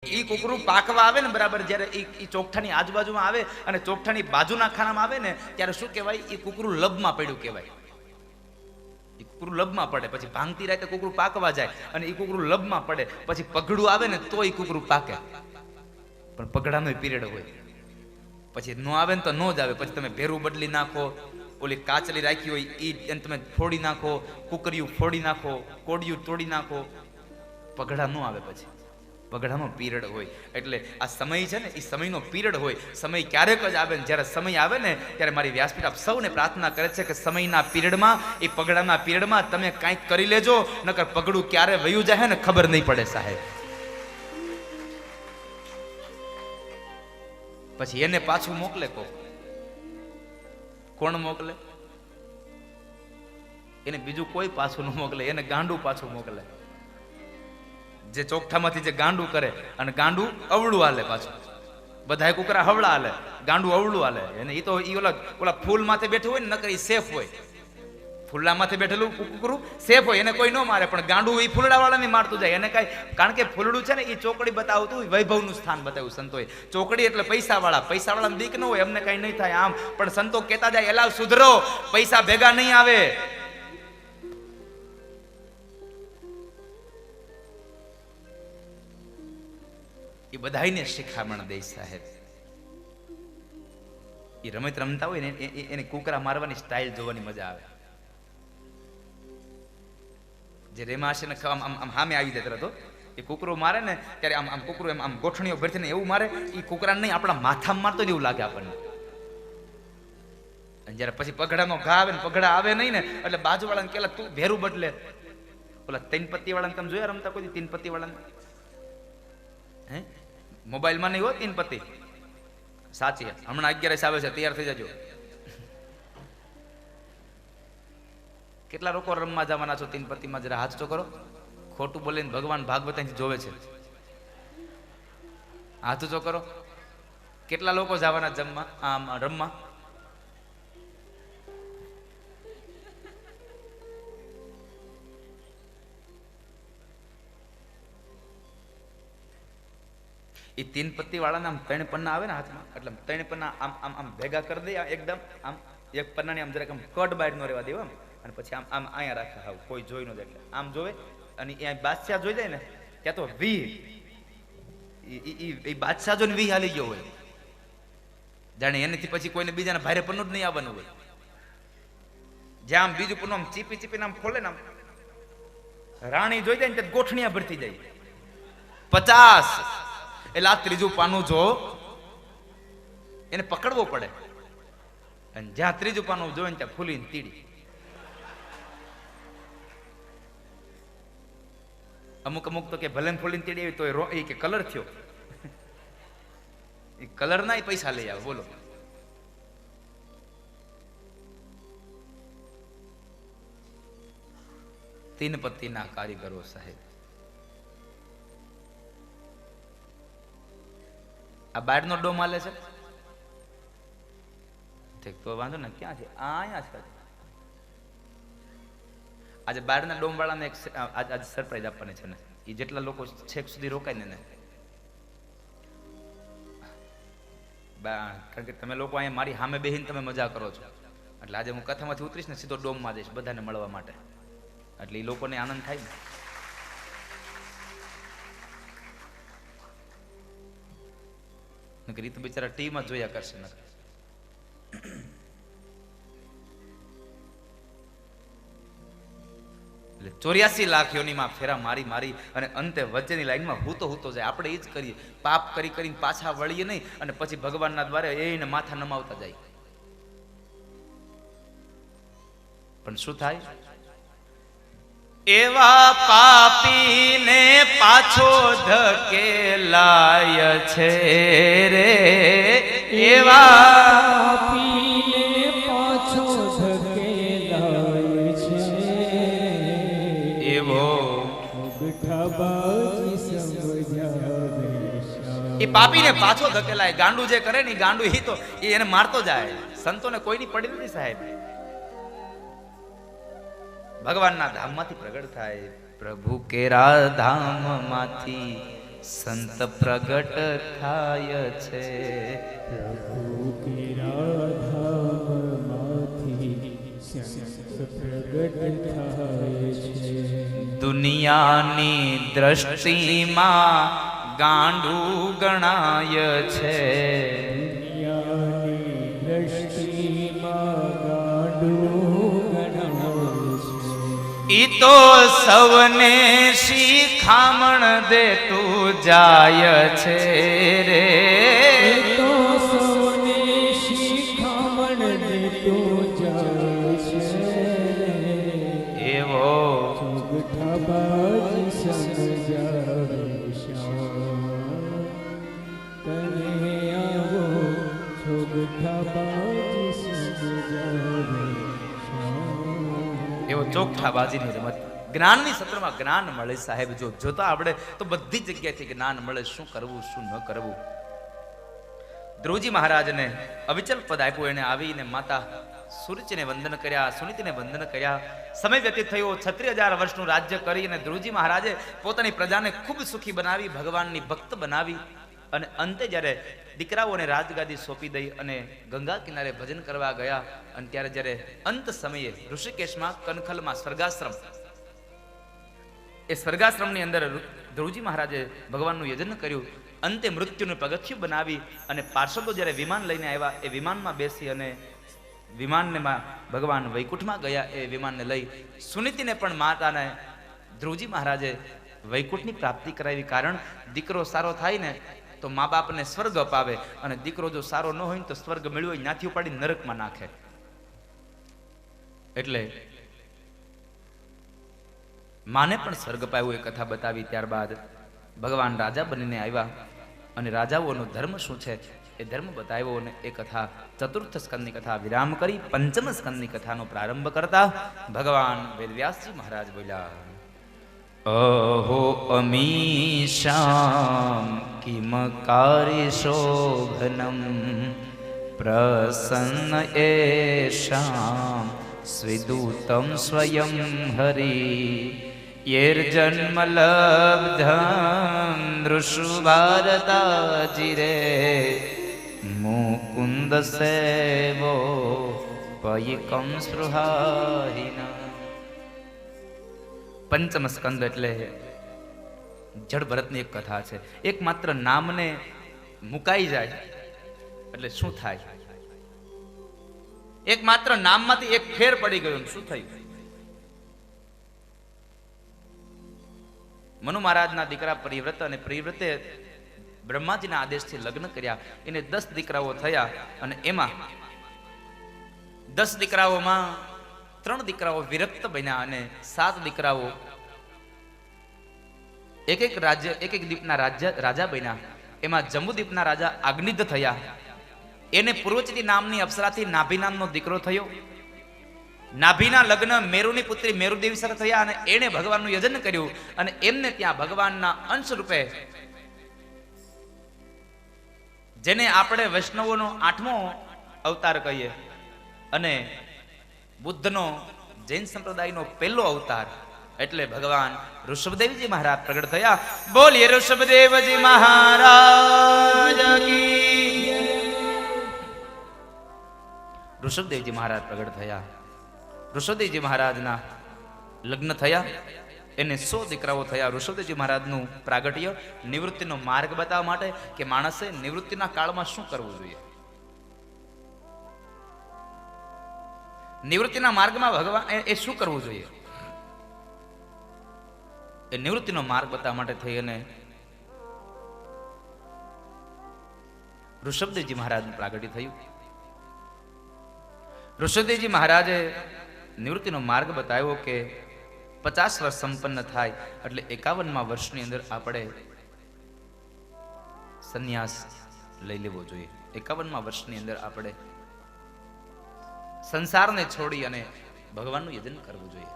ઈ કુકરું પાકવા આવે ને બરાબર, જ્યારે ઈ ચોકઠાની આજુબાજુમાં આવે અને ચોકઠાની બાજુના ખાનામાં આવે ને ત્યારે શું કહેવાય? ઈ કુકરું લબમાં પડ્યું કહેવાય. ઈ કુકરું લબમાં પડે, પછી ભાંગતી રાતે કુકરું પાકવા જાય અને ઈ કુકરું લબમાં પડે, પછી પગડું આવે ને તો ઈ કુકરું પાકે. પણ પગડાનો પીરિયડ હોય, પછી નો આવે ને તો નો જ આવે. પછી તમે ભેરું બદલી નાખો, ઓલી કાચલી રાખી હોય ઈ એને તમે ફોડી નાખો, કુકરિયું ફોડી નાખો, કોડિયું તોડી નાખો, પગડા નો આવે. પછી પગડાનો પીરિયડ હોય. એટલે આ સમય છે ને, એ સમયનો પીરિયડ હોય. સમય ક્યારેક જ આવે ને જ્યારે સમય આવે ને ત્યારે મારી વ્યાસપીઠ આપ સૌને પ્રાર્થના કરે છે કે સમયના પીરિયડમાં, એ પગડાના પીરિયડમાં તમે કાંઈક કરી લેજો, નકર પગડું ક્યારે વયું જાય ને ખબર નહીં પડે સાહેબ. પછી એને પાછું મોકલે કોણ મોકલે? એને બીજું કોઈ પાછું ન મોકલે, એને ગાંડું પાછું મોકલે. જે ચોકઠામાંથી જે ગાંડું કરે, અને ગાંડું અવળું હાલે પાછું. બધા કુકરા હવળા હાલે, ગાંડું અવળું હાલે. એને ઈ તો ઈ ઓલા ફૂલ માથે બેઠું હોય ને, નકર ઈ સેફ હોય. ફૂલડા માથે બેઠેલું કુકરું સેફ હોય, એને કોઈ ન મારે. પણ ગાંડું ઈ ફૂલડા વાળાને મારતું જાય. એને કાંઈ, કારણ કે ફૂલડું છે ને એ ચોકડી બતાવતું વૈભવનું સ્થાન બતાવ્યું સંતોએ. ચોકડી એટલે પૈસા વાળાને બીક ન હોય, એમને કાંઈ નહીં થાય આમ. પણ સંતો કહેતા જાય એલા સુધરો, પૈસા ભેગા નહીં આવે. એ બધાને શિખામણ દે સાહેબ. એ રમત રમતા હોય ને એને કુકરા મારવાની સ્ટાઇલ જોવાની મજા આવે. જે રેમાશે ને આમ સામે આવી જાય તરત એ કુકરો મારે ને ત્યારે આમ કુકરું એમ આમ ગોઠણીઓ ભરતી ને એવું મારે. એ કુકરાને નહીં, આપણા માથામાં મારતો જ એવું લાગે આપણને. જયારે પછી પગડાનો ઘા આવે ને, પગડા આવે નહીં ને એટલે બાજુવાળાને કેલા તું ભેરું બદલે. ઓલા તીન પત્તી વાળાને તમે જોયા રમતા કોઈ? તીન પત્તી વાળાને હે મોબાઈલમાં નહીં હોય તીન પત્તી સાચી. હમણાં 11 આવે છે, તૈયાર થઈ જજો. કેટલા લોકો રમવા જવાના છો તીન પત્તીમાં? જરા હાથ તો કરો. ખોટું બોલીને ભગવાન ભાગવત જોવે છે. હાથ તો કરો. કેટલા લોકો જવાના જમવા આમ રમવા? એ તીન પત્તી વાળાને આમ 3 પન્ના આવે ને હાથમાં, એટલે 3 પન્ના આમ આમ આમ ભેગા કરી દે એકદમ. આમ એક પન્નાની આમ જરાક આમ કટ બહાર ન રહેવા દેવા, અને પછી આમ આમ અહીંયા રાખે, હાવ કોઈ જોઈ ન દે. એટલે આમ જોવે, અને એ બાદશાહ જોઈ જાય ને ત્યાં તો વી એ બાદશાહ જો ને વી હાલી ગયો હોય, જાણે એનાથી પછી કોઈને બીજાને ભારે પન્નું જ નહીં આવવાનું હોય. જ્યાં આમ બીજું પન્નું આમ ચીપી ચીપીને આમ ખોલે ને, આમ રાણી જોઈ જાય ને ત્યાં ગોઠણિયા ભરતી જાય 50. એટલે આ ત્રીજું પાનું જો એને પકડવો પડે, અને જ્યાં ત્રીજું પાનું જોઈ ને ત્યાં ફૂલીને તીડી. અમુક તો કે ભલે ફૂલીને તીડી આવી તો એ કે કલર થયો. એ કલર ના પૈસા લઈ આવે. બોલો, તીન પત્તીના કારીગરો સાહેબ. આ બારનો ડોમ હાલે છે તો વાંધો ને, ક્યાં છે? અહીંયા છે. આજે બારના ડોમ વાળાને એક આજે સરપ્રાઈઝ આપવાની છે ને, એ જેટલા લોકો છેક સુધી રોકાય ને, કારણ કે તમે લોકો અહીંયા મારી સામે બેહીને તમે મજા કરો છો, એટલે આજે હું કથામાંથી ઉતરીશ ને સીધો ડોમમાં જઈશ બધાને મળવા માટે. એટલે એ લોકોને આનંદ થાય ને. નકર તો બિચારા ટીવીમાં જોયા કરશે. એટલે 84 લાખ યોનીમાં ફેરા મારી અને અંતે વચ્ચેની લાઈનમાં હૂતો જાય. આપણે એ જ કરીએ, પાપ કરીને પાછા વળીએ નહીં, અને પછી ભગવાનના દ્વારે એને માથા નમાવતા જાય. પણ શું થાય? એવા પાપીને પાછો ધકેલાય છે રે, એવા પાપીને પાછો ધકેલાય છે, એવો એ પાપીને પાછો ધકેલાય. ગાંડું જે કરે ને ગાંડું એ તો એને મારતો જાય. સંતોને કોઈની પડી નથી સાહેબ. ભગવાનના ધામમાંથી પ્રગટ થાય. પ્રભુ કેરા ધામમાંથી સંત પ્રગટ થાય છે. પ્રભુ કિરાધામમાંથી સંત પ્રગટ થાય છે. દુનિયાની દ્રષ્ટિમાં ગાંડું ગણાય છે. દુનિયાની દ્રષ્ટિમાં ગાંડું ગણાય છે. ઈ તો સૌને શિખામણ દેતું જાય છે રે. એ તો સૌને શિખામણ દેતો જાય છે. એવો ચોગઠાબાજ સમજાવે શ્યામ, તને આવો ચોગઠાબાજ સમજાવે શ્યામ. એવો ચોકઠાબાજીની રમત. જ્ઞાનની સત્રમાં જ્ઞાન મળે સાહેબ. જો જોતા આપણે તો બધી જગ્યાએથી જ્ઞાન મળે. શું કરવું શું ન કરવું. ધ્રુવજી મહારાજને અવિચલ પદ આપ્યું. એને આવીને માતા સુરુચિને વંદન કર્યા, સુનીતિને વંદન કર્યા. સમય વ્યતીત થયો. 36,000 વર્ષનું રાજ્ય કરી અને ધ્રુવજી મહારાજે પોતાની પ્રજાને ખૂબ સુખી બનાવી, ભગવાનની ભક્ત બનાવી. અને અંતે જ્યારે દીકરાઓને રાજગાદી સોંપી દઈ અને ગંગા કિનારે ભજન કરવા ગયા, અને ત્યારે જ્યારે અંત સમયે ઋષિકેશમાં કનખલમાં સ્વર્ગાશ્રમ, એ સ્વર્ગાશ્રમની અંદર ધ્રુવજી મહારાજે ભગવાનનું યજન કર્યું. અંતે મૃત્યુનું પગથિયું બનાવી અને પાર્ષદો જ્યારે વિમાન લઈને આવ્યા, એ વિમાનમાં બેસી અને વિમાનમાં ભગવાન વૈકુંઠમાં ગયા. એ વિમાનને લઈ સુનીતિને પણ માતાને ધ્રુવજી મહારાજે વૈકુંઠની પ્રાપ્તિ કરાવી. કારણ દીકરો સારો થાય ને તો મા બાપને સ્વર્ગ અપાવે, અને દીકરો જો સારો ન હોય ને તો સ્વર્ગ મળ્યો હોય ત્યાંથી ઉપાડી નરકમાં નાખે. એટલે માને પણ સ્વર્ગ પાવ્યું એ કથા બતાવી. ત્યારબાદ ભગવાન રાજા બનીને આવ્યા અને રાજાઓનો ધર્મ શું છે એ ધર્મ બતાવ્યો. અને એ કથા ચતુર્થ સ્કંદની કથા વિરામ કરી પંચમ સ્કંદની કથાનો પ્રારંભ કરતા ભગવાન વેદવ્યાસજી મહારાજ બોલ્યા, અહો અમીશામ કિમ કાર્ય શોભનમ પ્રસન્ન એશામ સ્વિદૂતમ સ્વયં હરિ યેર્જન્મ લબ્ધમ નૃષુ ભારતાજીરે મુકુંદ સેવો પયિકમ સ્પૃહાહિના. પંચમ સ્કંદ એટલે જડ ભરતની એક કથા છે. એક માત્ર નામને મુકાઈ જાય એટલે શું થાય? એક માત્ર નામમાંથી એક ફેર પડી ગયો, શું થયું? મનુ મહારાજના દીકરા પરિવ્રત, અને પરિવ્રતે બ્રહ્માજીના આદેશથી લગ્ન કર્યા. એને 10 દીકરાઓ થયા, અને એમાં 10 દીકરાઓમાં 3 દીકરાઓ વિરક્ત બન્યા અને 7 દીકરાઓ એક એક દ્વીપના રાજા બન્યા. એમાં જંબુદ્વીપના રાજા અગ્નિધ થયા. એને પૂર્વચિતી નામની અપ્સરાથી નાભી નામનો દીકરો થયો. નાભીના લગ્ન મેરુની પુત્રી મેરુદેવી સાથે થયા, અને એણે ભગવાનનું યજન કર્યું. અને એમને ત્યાં ભગવાનના અંશ રૂપે, જેને આપણે વૈષ્ણવોનો 8મો અવતાર કહીએ અને બુદ્ધનો જૈન સંપ્રદાયનો પહેલો અવતાર, એટલે ભગવાન ઋષભદેવજી મહારાજ પ્રગટ થયા. બોલીએ ઋષભદેવજી મહારાજ કી. ઋષભદેવજી મહારાજ પ્રગટ થયા. ઋષભદેવજી મહારાજના લગ્ન થયા. એને 100 દીકરાઓ થયા. ઋષભદેવજી મહારાજનું પ્રાગટ્ય નિવૃત્તિનો માર્ગ બતાવવા માટે કે માણસે નિવૃત્તિના કાળમાં શું કરવું જોઈએ. નિવૃત્તિના માર્ગમાં ભગવાન એ શું કરવું જોઈએ, એ નિવૃત્તિનો માર્ગ બતાવવા માટે થઈ અને ઋષભદેવજી મહારાજનું પ્રાગટ્ય થયું. ઋષભદેવજી મહારાજે નિવૃત્તિનો માર્ગ બતાવ્યો કે 50 વર્ષ સંપન્ન થાય એટલે 51મા વર્ષની અંદર આપણે સંન્યાસ લઈ લેવો જોઈએ. 51મા વર્ષની અંદર આપણે સંસારને છોડી અને ભગવાનનું યજન કરવું જોઈએ.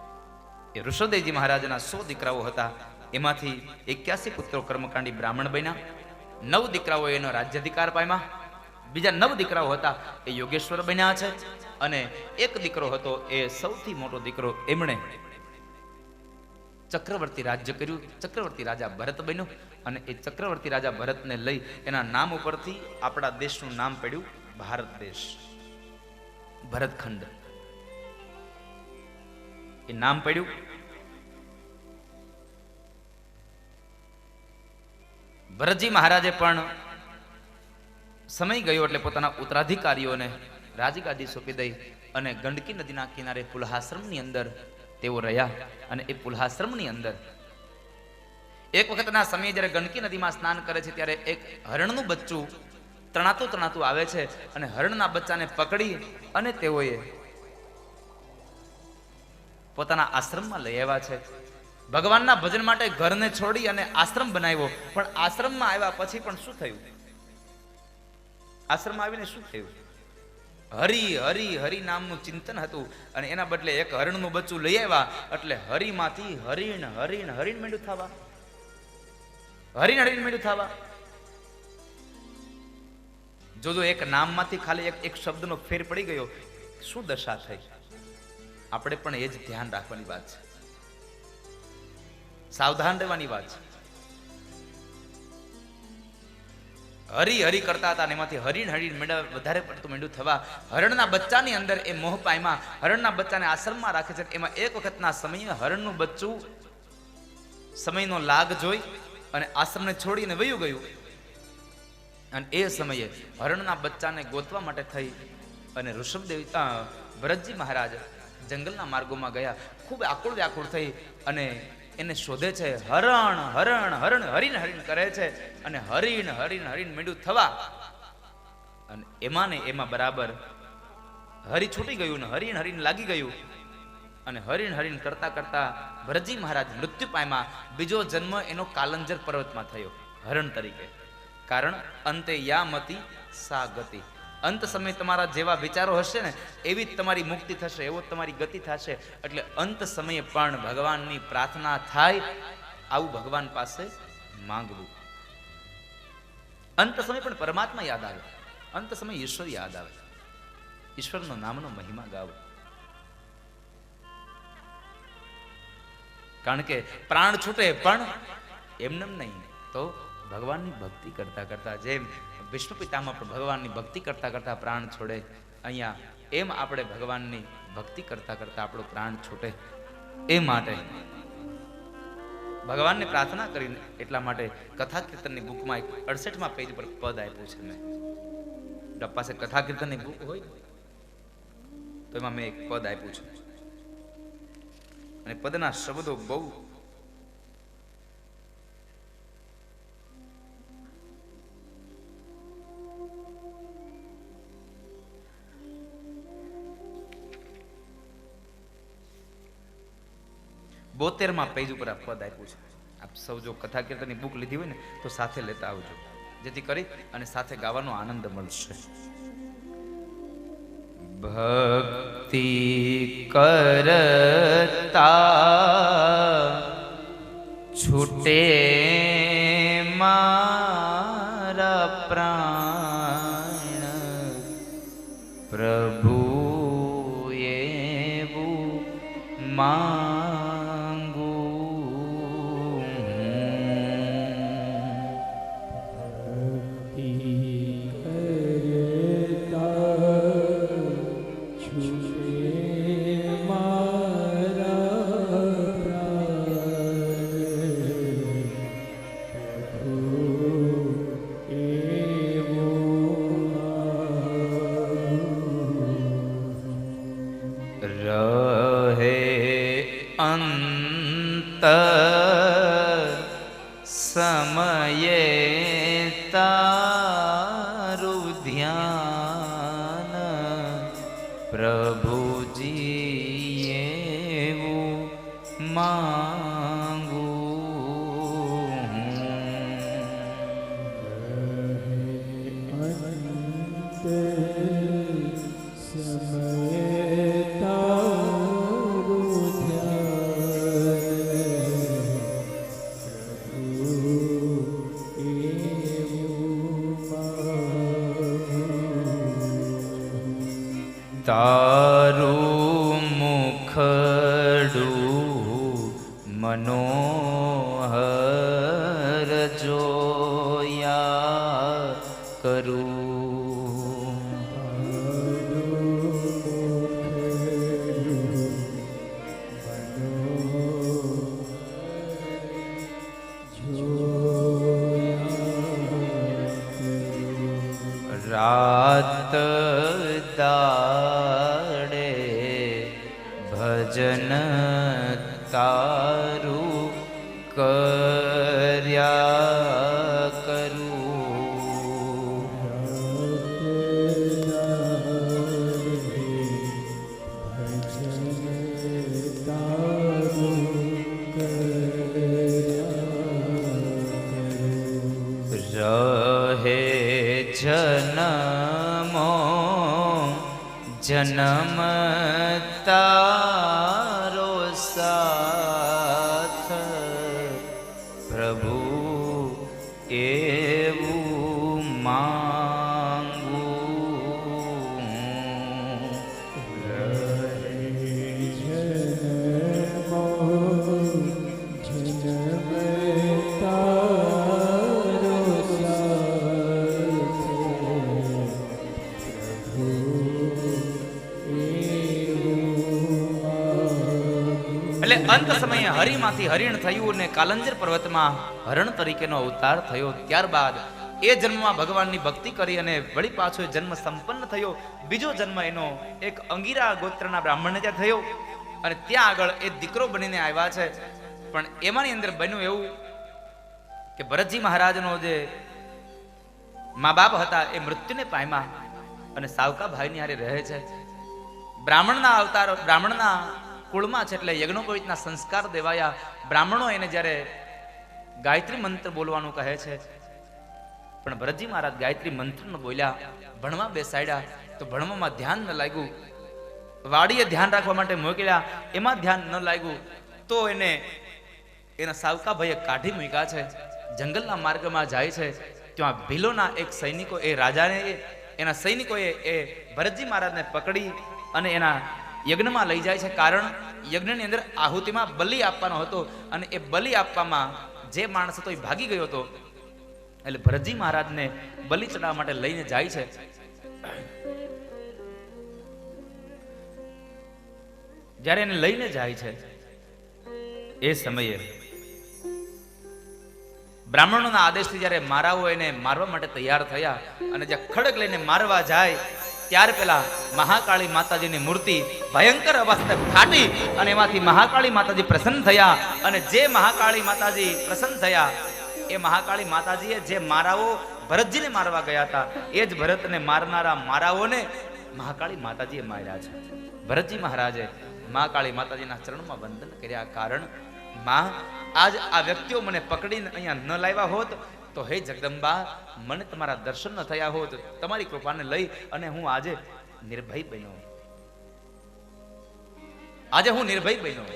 એ ઋષભદેવજી મહારાજના 100 દીકરાઓ હતા. એમાંથી 81 પુત્રો કર્મકાંડી બ્રાહ્મણ બન્યા. 9 દીકરાઓ એનો રાજ્યાધિકાર પામ્યા. બીજા 9 દીકરાઓ હતા એ યોગેશ્વર બન્યા છે. અને એક દીકરો હતો, એ સૌથી મોટો દીકરો, એમણે ચક્રવર્તી રાજ્ય કર્યું. ચક્રવર્તી રાજા ભરત બન્યો અને એ ચક્રવર્તી રાજા ભરતને લઈ એના નામ ઉપરથી આપણા દેશનું નામ પડ્યું ભારત દેશ, ભરતખંડ એ નામ પડ્યું. ભરતજી મહારાજે પણ સમય ગયો એટલે પોતાના ઉત્તરાધિકારીઓને રાજગાદી સોંપી દઈ અને ગંડકી નદીના કિનારે પુલહાશ્રમની અંદર તેઓ રહ્યા. અને એ પુલહાશ્રમની અંદર એક વખતના સમયે જ્યારે ગંડકી નદીમાં સ્નાન કરે છે ત્યારે એક હરણનું બચ્ચું તણાતું આવે છે અને હરણના બચ્ચાને પકડી અને તેઓએ પોતાના આશ્રમમાં લઈ આવ્યા છે. ભગવાનના ભજન માટે ઘરને છોડી અને આશ્રમ બનાવ્યો. પણ આશ્રમમાં આવ્યા પછી પણ શું થયું? આશ્રમમાં આવીને શું થયું? હરિ હરિ હરિ નામનું ચિંતન હતું અને એના બદલે એક હરણનું બચ્ચું લઈ આવ્યા એટલે હરિમાંથી હરિણ હરિણ હરિણ માંડ્યું થવા, હરિણ હરિણ માંડ્યું થવા. જો એક નામમાંથી ખાલી એક શબ્દનો ફેર પડી ગયો, શું દશા થઈ? આપણે પણ એ જ ધ્યાન રાખવાની વાત છે, સાવધાન રહેવાની વાત છે. હરી હરી કરતા હતા અને એમાંથી હરીણ હરીણ વધારે પડતું માંડ્યું થવા. હરણના બચ્ચાની અંદર એ મોહ પામ્યા. હરણના બચ્ચાને આશ્રમમાં રાખે છે. એમાં એક વખતના સમયે હરણનું બચ્ચું સમયનો લાગ જોઈ અને આશ્રમને છોડીને વયું ગયું. અને એ સમયે હરણના બચ્ચાને ગોતવા માટે થઈ અને ઋષભદેવ ભરતજી મહારાજ જંગલના માર્ગોમાં ગયા. ખૂબ આકુળ વ્યાકુળ થઈ અને એને શોધે છે. હરણ હરણ હરણ હરીણ હરીણ કરે છે અને હરીણ હરીણ હરીણ માંડ્યું થવા. અને એમાં ને એમાં બરાબર હરી છૂટી ગયું ને હરીણ હરીણ લાગી ગયું અને હરીણ હરીણ કરતા કરતા ભરતજી મહારાજ મૃત્યુ પામ્યા. બીજો જન્મ એનો કાલંજર પર્વતમાં થયો હરણ તરીકે. કારણ અંતે યામતી સા ગતિ. અંત સમય તમારા જેવા વિચારો હશે ને એવી જ તમારી મુક્તિ થશે, એવો તમારી ગતિ થશે. એટલે અંત સમયે પણ ભગવાનની પ્રાર્થના થાય, આવું ભગવાન પાસે માંગવું. અંત સમય પણ પરમાત્મા યાદ આવે, અંત સમય ઈશ્વર યાદ આવે, ઈશ્વરનો નામનો મહિમા ગાવો. કારણ કે પ્રાણ છૂટે પણ એમને નહીં, તો ભગવાનની ભક્તિ કરતા કરતા, જેમ વિષ્ણુ પિતામાં પણ ભગવાનની ભક્તિ કરતા કરતા પ્રાણ છોડે, અહીંયા એમ આપણે ભગવાનની ભક્તિ કરતા કરતા આપણો પ્રાણ છૂટે. એ માટે ભગવાનને પ્રાર્થના કરીને એટલા માટે કથા કીર્તનની બુકમાં 68માં પેજ પર પદ આપ્યું છે. મેં પાસે કથા કીર્તનની બુક હોય તો એમાં મેં એક પદ આપ્યું છે અને પદના શબ્દો બહુ બોતેરમાં પેજ ઉપર આ પદ આપ્યું છે. આપ સૌ જો કથા કીર્તનની બુક લીધી હોય ને તો સાથે લેતા આવજો, જેથી કરી અને સાથે ગાવાનો આનંદ મળશે. ભક્તિ કરતા છૂટે મારા પ્રાણ, પ્રભુ એવું સમયે તારું ધ્યાન, પ્રભુજી એવું માંગુ. તારું મુખડું મનો કરું. રાત દાડે ભજન તારું કર્યા કરું. રહે જનમો જન્મ તારો સાથ પ્રભુ એવું માંગુ. એટલે અંત સમયે હરિમાંથી હરિણ થયું અને કાલંજર પર્વતમાં હરણ તરીકેનો અવતાર થયો. ત્યારબાદ એ જન્મમાં ભગવાનની ભક્તિ કરી અને વળી પાછો એ જન્મ સંપન્ન થયો. બીજો જન્મ એનો એક અંગીરા ગોત્રના બ્રાહ્મણને ત્યાં થયો અને ત્યાં આગળ એ દીકરો બનીને આવ્યા છે. પણ એમાંની અંદર બન્યું એવું કે ભરતજી મહારાજનો જે મા બાપ હતા એ મૃત્યુને પામ્યા અને સાવકા ભાઈની હારે રહે છે. બ્રાહ્મણના અવતાર બ્રાહ્મણના કુળમાં છે એટલે યજ્ઞોપવિતના સંસ્કાર દેવાયા. બ્રાહ્મણો એને જ્યારે ગાયત્રી મંત્ર બોલવાનું કહે છે પણ ભરતજી મહારાજ ગાયત્રી મંત્ર ન બોલ્યા. ભણવા બેસાડ્યા તો ભણવામાં ધ્યાન ન લાગ્યું. વાડીએ ધ્યાન રાખવા માટે મોકલ્યા એમાં ધ્યાન ન લાગ્યું તો એને એના સાવકા ભાઈએ કાઢી મૂક્યા છે. જંગલના માર્ગમાં જાય છે ત્યાં ભીલોના એક સૈનિકો એ રાજાને એના સૈનિકોએ એ ભરતજી મહારાજને પકડી અને એના યજ્ઞમાં લઈ જાય છે. કારણ યજ્ઞની અંદર આહુતિમાં બલિ આપવાનો હતો અને એ બલિ આપવામાં જે માણસ હતો એ ભાગી ગયો હતો. એટલે ભરતજી મહારાજને બલિ ચડાવવા માટે લઈને જાય છે. જ્યારે એને લઈને જાય છે એ સમયે બ્રાહ્મણોના આદેશથી જ્યારે મારાઓ એને મારવા માટે તૈયાર થયા અને જ્યાં ખડક લઈને મારવા જાય ત્યાર પહેલા મહાકાળી માતાજીની મૂર્તિ ભયંકર અવસ્થા ફાટી અને એમાંથી મહાકાળી માતાજી પ્રસન્ન થયા. અને જે મહાકાળી માતાજી પ્રસન્ન થયા એ મહાકાળી માતાજીએ જે મારાઓ ભરતજીને મારવા ગયા હતા એ જ ભરતને મારનારા મારાઓને મહાકાળી માતાજીએ માર્યા છે. ભરતજી મહારાજે મહાકાળી માતાજીના ચરણમાં વંદન કર્યા. કારણ માં આજ આ વ્યક્તિઓ મને પકડીને અહીંયા ન લાવ્યા હોત તો હે જગદંબા મને તમારા દર્શન ન થયા હોત. તમારી કૃપાને લઈ અને હું આજે નિર્ભય બન્યો. આજે હું નિર્ભય બન્યો.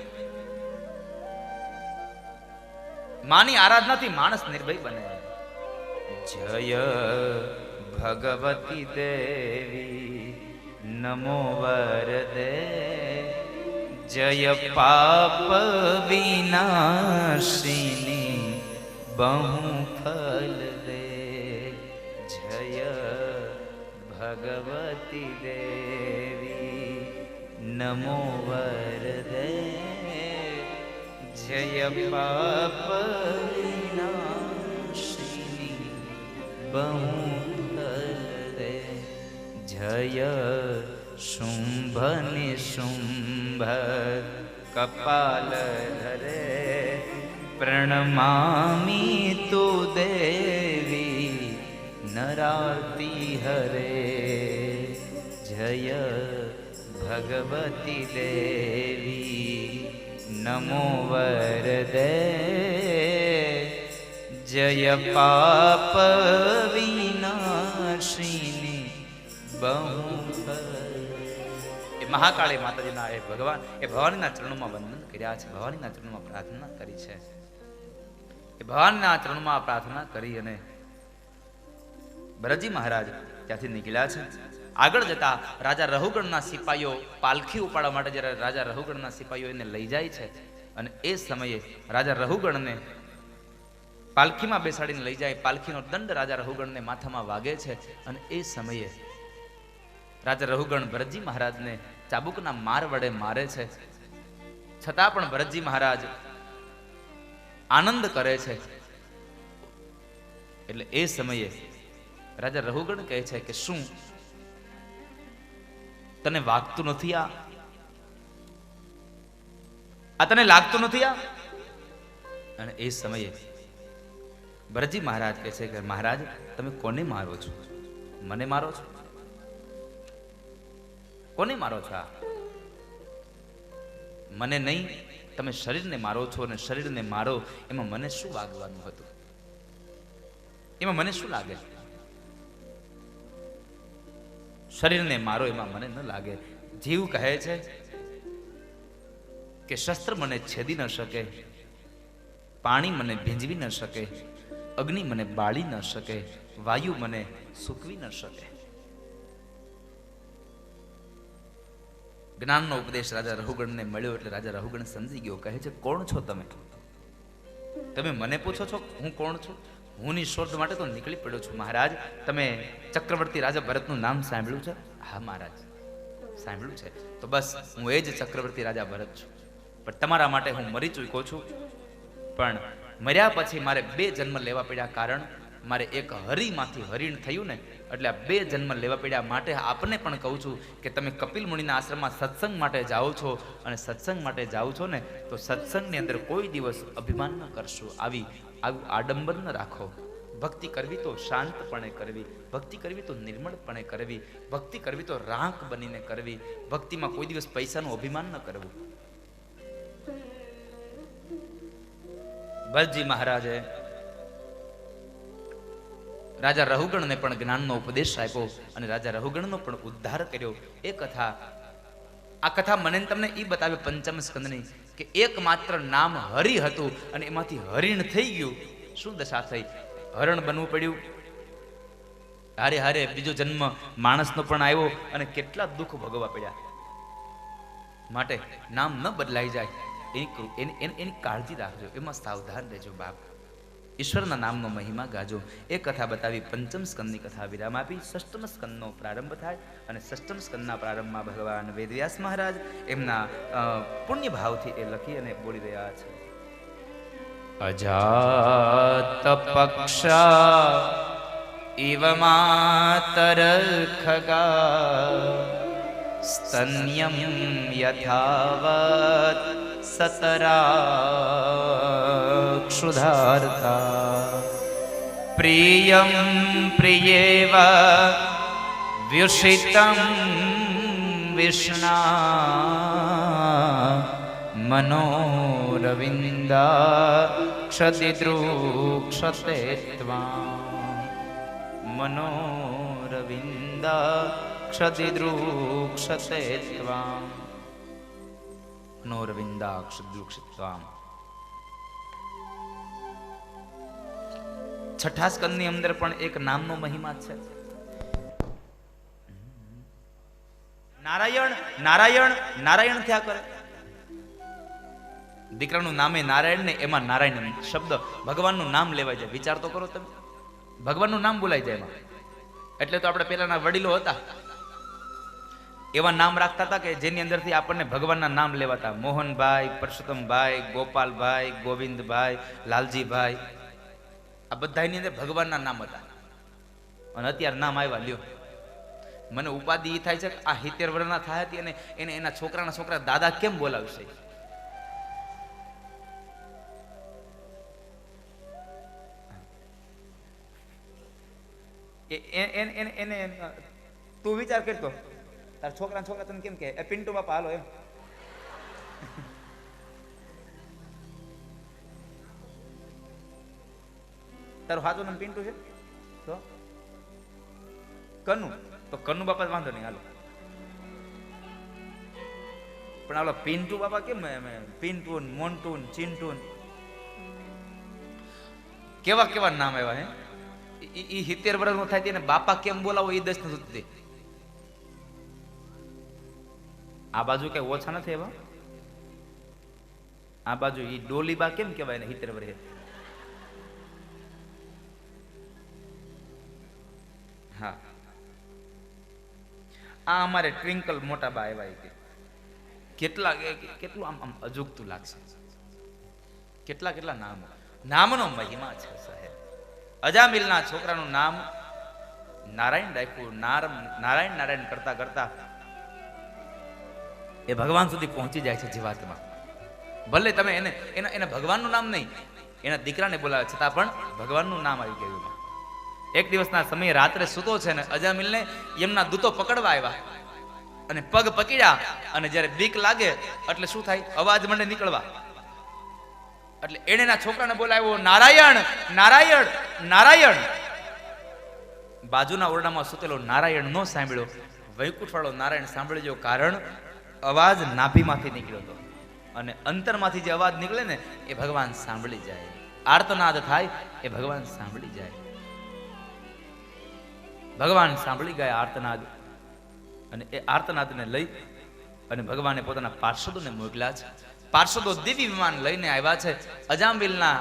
માની આરાધનાથી માણસ નિર્ભય બને. જય ભગવતી દેવી નમો વરદે જય પાપ વિનાશિની બહુ ફલ દે. જય ભગવતી દેવી નમો વરદે જય પાપ વિનાશિની બહુ ફલ દે. જય શુંભ નિશુંભ કપાલ ધરે પ્રણમામી તુ દેવી નરાતી હરે. જય ભગવતી દેવી નમો વરદે જય પાપ વિનાશિની બહુ મહાકાળી માતાજીના એ ભગવાન એ ભવાનીના ચરણોમાં વંદન કર્યા છે. ભવાનીના ચરણોમાં પ્રાર્થના કરી છે. એ ભવાનીના ચરણોમાં પ્રાર્થના કરી અને ભરતજી મહારાજ ત્યાંથી નીકળ્યા છે. આગળ જતા રાજા રહુગણના સિપાહીઓ પાલખી ઉપાડવા માટે જ્યારે રાજા રહુગણના સિપાહીઓ એને લઈ જાય છે અને એ સમયે રાજા રહુગણને પાલખીમાં બેસાડીને લઈ જાય. પાલખીનો દંડ રાજા રહુગણને માથામાં વાગે છે અને એ સમયે રાજા રહુગણ ભરતજી મહારાજને ચાબુકના માર વડે મારે છે. છતાં પણ ભરતજી મહારાજ આનંદ કરે છે. એટલે એ સમયે રાજા રહુગણ કહે છે કે શું તને વાગતું નથી? આ તને લાગતું નથી? અને એ સમયે ભરતજી મહારાજ કહે છે કે મહારાજ તમે કોને મારો છો? મને મારો છો? કોને મારો છો? મને નહીં, તમે શરીરને મારો છો. અને શરીરને મારો એમાં મને શું વાગવાનું હતું? એમાં મને શું લાગે? શરીરને મારો એમાં મને ન લાગે. જીવ કહે છે કે શસ્ત્ર મને છેદી ન શકે, પાણી મને ભીંજવી ન શકે, અગ્નિ મને બાળી ન શકે, વાયુ મને સૂકવી ન શકે. જ્ઞાનનો ઉપદેશ રાજા રહુગણને મળ્યો એટલે રાજા રહુગણ સમજી ગયો. કહે છે કોણ છો તમે? તમે મને પૂછો છો હું કોણ છું? હુંની શોધ માટે તો નીકળી પડ્યો છું. મહારાજ તમે ચક્રવર્તી રાજા ભરતનું નામ સાંભળ્યું છે? હા મહારાજ સાંભળ્યું છે. તો બસ હું એ જ ચક્રવર્તી રાજા ભરત છું. પણ તમારા માટે હું મરી ચૂક્યો છું. પણ મર્યા પછી મારે 2 જન્મ લેવા પડ્યા. કારણ મારે એક હરિમાંથી હરિણ થયું ને, એટલે આ 2 જન્મ લેવા પડ્યા. માટે આપને પણ કહું છું કે તમે કપિલ મુનિના આશ્રમમાં સત્સંગ માટે જાઓ છો, અને સત્સંગ માટે જાઓ છો ને તો સત્સંગની અંદર કોઈ દિવસ અભિમાન ન કરશો. આવું આડંબર ન રાખો. ભક્તિ કરવી તો શાંતપણે કરવી, ભક્તિ કરવી તો નિર્મળપણે કરવી, ભક્તિ કરવી તો રાંક બનીને કરવી. ભક્તિમાં કોઈ દિવસ પૈસાનું અભિમાન ન કરવું. ભરતજી મહારાજે રાજા રહુગણને પણ જ્ઞાનનો ઉપદેશ આપ્યો અને રાજા રહુગણનો પણ ઉદ્ધાર કર્યો. આ કથા મને તમને એ બતાવે પંચમ સ્કંદની કે એકમાત્ર નામ હરિ હતું અને એમાંથી હરિણ થઈ ગયું. શું દશા થઈ? હરણ બનવું પડ્યું. હારે હારે બીજો જન્મ માણસનો પણ આવ્યો અને કેટલા દુઃખ ભોગવવા પડ્યા. માટે નામ ન બદલાઈ જાય એની કાળજી રાખજો, એમાં સાવધાન રહેજો બાપ. ઈશ્વરના નામનો મહિમા ગાજો. એ કથા બતાવી પંચમ સ્કંદની કથા વિરામ આપી. ષષ્ઠમ સ્કંદનો પ્રારંભ થાય અને ષષ્ઠમ સ્કંદના પ્રારંભમાં ભગવાન વેદવ્યાસ મહારાજ એમના પુણ્ય ભાવથી એ લખી અને બોલી રહ્યા છે. અજાત પક્ષા ઇવ માતર ખગા સ્તન્યમ યથાવત સતરાક્ષુધાર્તા પ્રિયમ પ્રિયેવ વ્યુષિતમ વિષ્ણા મનોરવિંદાક્ષતિદૃક્ષતે ત્વાં મનોરવિંદાક્ષતિદૃક્ષતે ત્વાં મનોરવિંદાક્ષતિદૃક્ષત્વાં. છઠ્ઠા સ્કંદની અંદર પણ એક નામનો મહિમા છે. નારાયણ નારાયણ નારાયણ થયા કરે. દીકરાનું નામે નારાયણ ને એમાં નારાયણ શબ્દ ભગવાનનું નામ લેવાય જાય. વિચાર તો કરો તમે, ભગવાનનું નામ બોલાય જાય એમાં. એટલે તો આપણે પેલાના વડીલો હતા એવા નામ રાખતા હતા કે જેની અંદરથી આપણને ભગવાનના નામ લેવાતા. મોહનભાઈ, પરસોત્તમભાઈ, ગોપાલભાઈ, ગોવિંદભાઈ, લાલજીભાઈ, આ બધાની અંદર ભગવાનના નામ હતા. અને અત્યારે નામ આવ્યા લ્યો. મને ઉપાધિ એ થાય છે કે આ 70 વર્ષના થાય હતી અને એને એના છોકરાના છોકરા દાદા કેમ બોલાવશે? એને તું વિચાર કરતો તાર છોકરા તને કેમ કે પિન્ટુ બાપા હાલો એમ. તારું હાથું નામ પિન્ટુ છે તો કનુ, તો કનુ બાપા વાંધો નહીં હાલો. પણ હાલો પિન્ટુ બાપા કેમ? પિન્ટુ, મોન્ટુ, ચિન્ટુ, કેવા કેવા નામ આવ્યા હે. ઈ 70 વર્ષ નો થાય તેને બાપા કેમ બોલાવો એ 10 સુધી. આ બાજુ કઈ ઓછા નથી એવા. આ બાજુ ઈ ડોલીબા કેમ કહેવાય ને 70 વર્ષે? હા, આ અમારે ટ્વિંકલ મોટા બા આવ્યા કે કેટલા કેટલું આમ આમ અજુગતું લાગશે. કેટલા કેટલા નામનો મહિમા છે સાહેબ. અજામિલના છોકરાનું નામ નારાયણ રાખ્યું. નારાયણ નારાયણ કરતા કરતા એ ભગવાન સુધી પહોંચી જાય છે જીવાત્મા. ભલે તમે એને ભગવાનનું નામ નહીં, એના દીકરાને બોલાવે છતાં પણ ભગવાનનું નામ આવી ગયું. એક દિવસના સમયે રાત્રે સૂતો છે ને અજામિલને એમના દૂતો પકડવા આવ્યા અને પગ પકડ્યા અને જ્યારે બીક લાગે એટલે શું થાય, અવાજ મંડે નીકળવા. એટલે એને એના છોકરાને બોલાવ્યો, નારાયણ નારાયણ નારાયણ. બાજુના ઓરડામાં સૂતેલો નારાયણ નો સાંભળ્યો, વૈકુંઠ વાળો નારાયણ સાંભળી ગયો. કારણ અવાજ નાભીમાંથી નીકળ્યો હતો અને અંતરમાંથી જે અવાજ નીકળે ને એ ભગવાન સાંભળી જાય. આર્તનાદ થાય એ ભગવાન સાંભળી જાય. ભગવાન સાંભળી ગયા આર્તનાદ, અને એ આર્તનાદને લઈ અને ભગવાને પોતાના પાર્ષદોને મોકલ્યા છે. પાર્ષદો દિવ્ય વિમાન લઈને આવ્યા છે. અજામિલના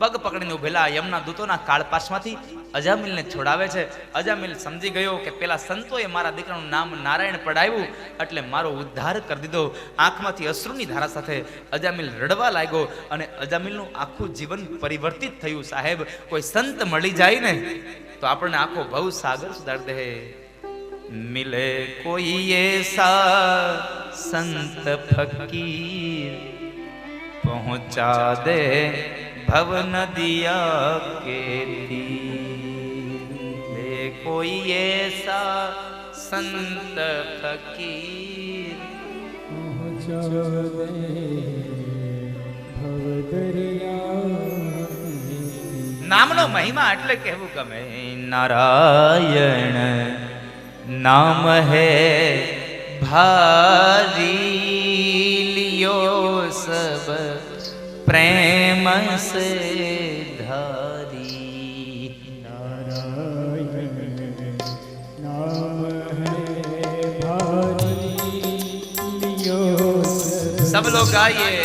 પગ પકડીને ઉભેલા યમના દૂતોના કાળપાશમાંથી અજામિલને છોડાવે છે. અજામિલ સમજી ગયો કે પેલા સંતોએ મારા દીકરાનું નામ નારાયણ પડાવ્યું એટલે મારો ઉદ્ધાર કરી દીધો. આંખમાંથી અશ્રુની ધારા સાથે અજામિલ રડવા લાગ્યો અને અજામિલનું આખું જીવન પરિવર્તિત થયું. સાહેબ, કોઈ સંત મળી જાય ને તો આપણને આખો ભવ સાગર સુધારી દે. મિલે કોઈ એસા સંત ફકીર પહોંચા દે ભવ નદિયા કે તીર. કોઈ એસા સંત ફકીર નામનો મહિમા એટલે કહેવું ગમે. નારાયણ નામ હૈ ભારી લિયો સબ પ્રેમ સે ધારી. नारायण नाम है भारी लियो सब लोग गाइए.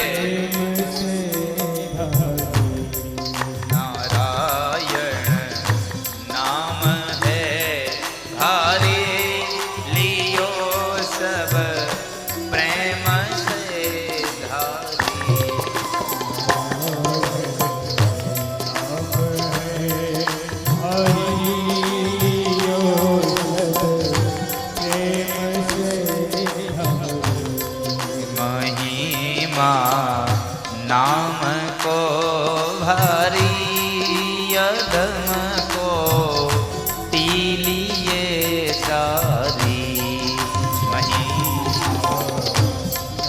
नाम को भारी अधम को टीलिए सारी.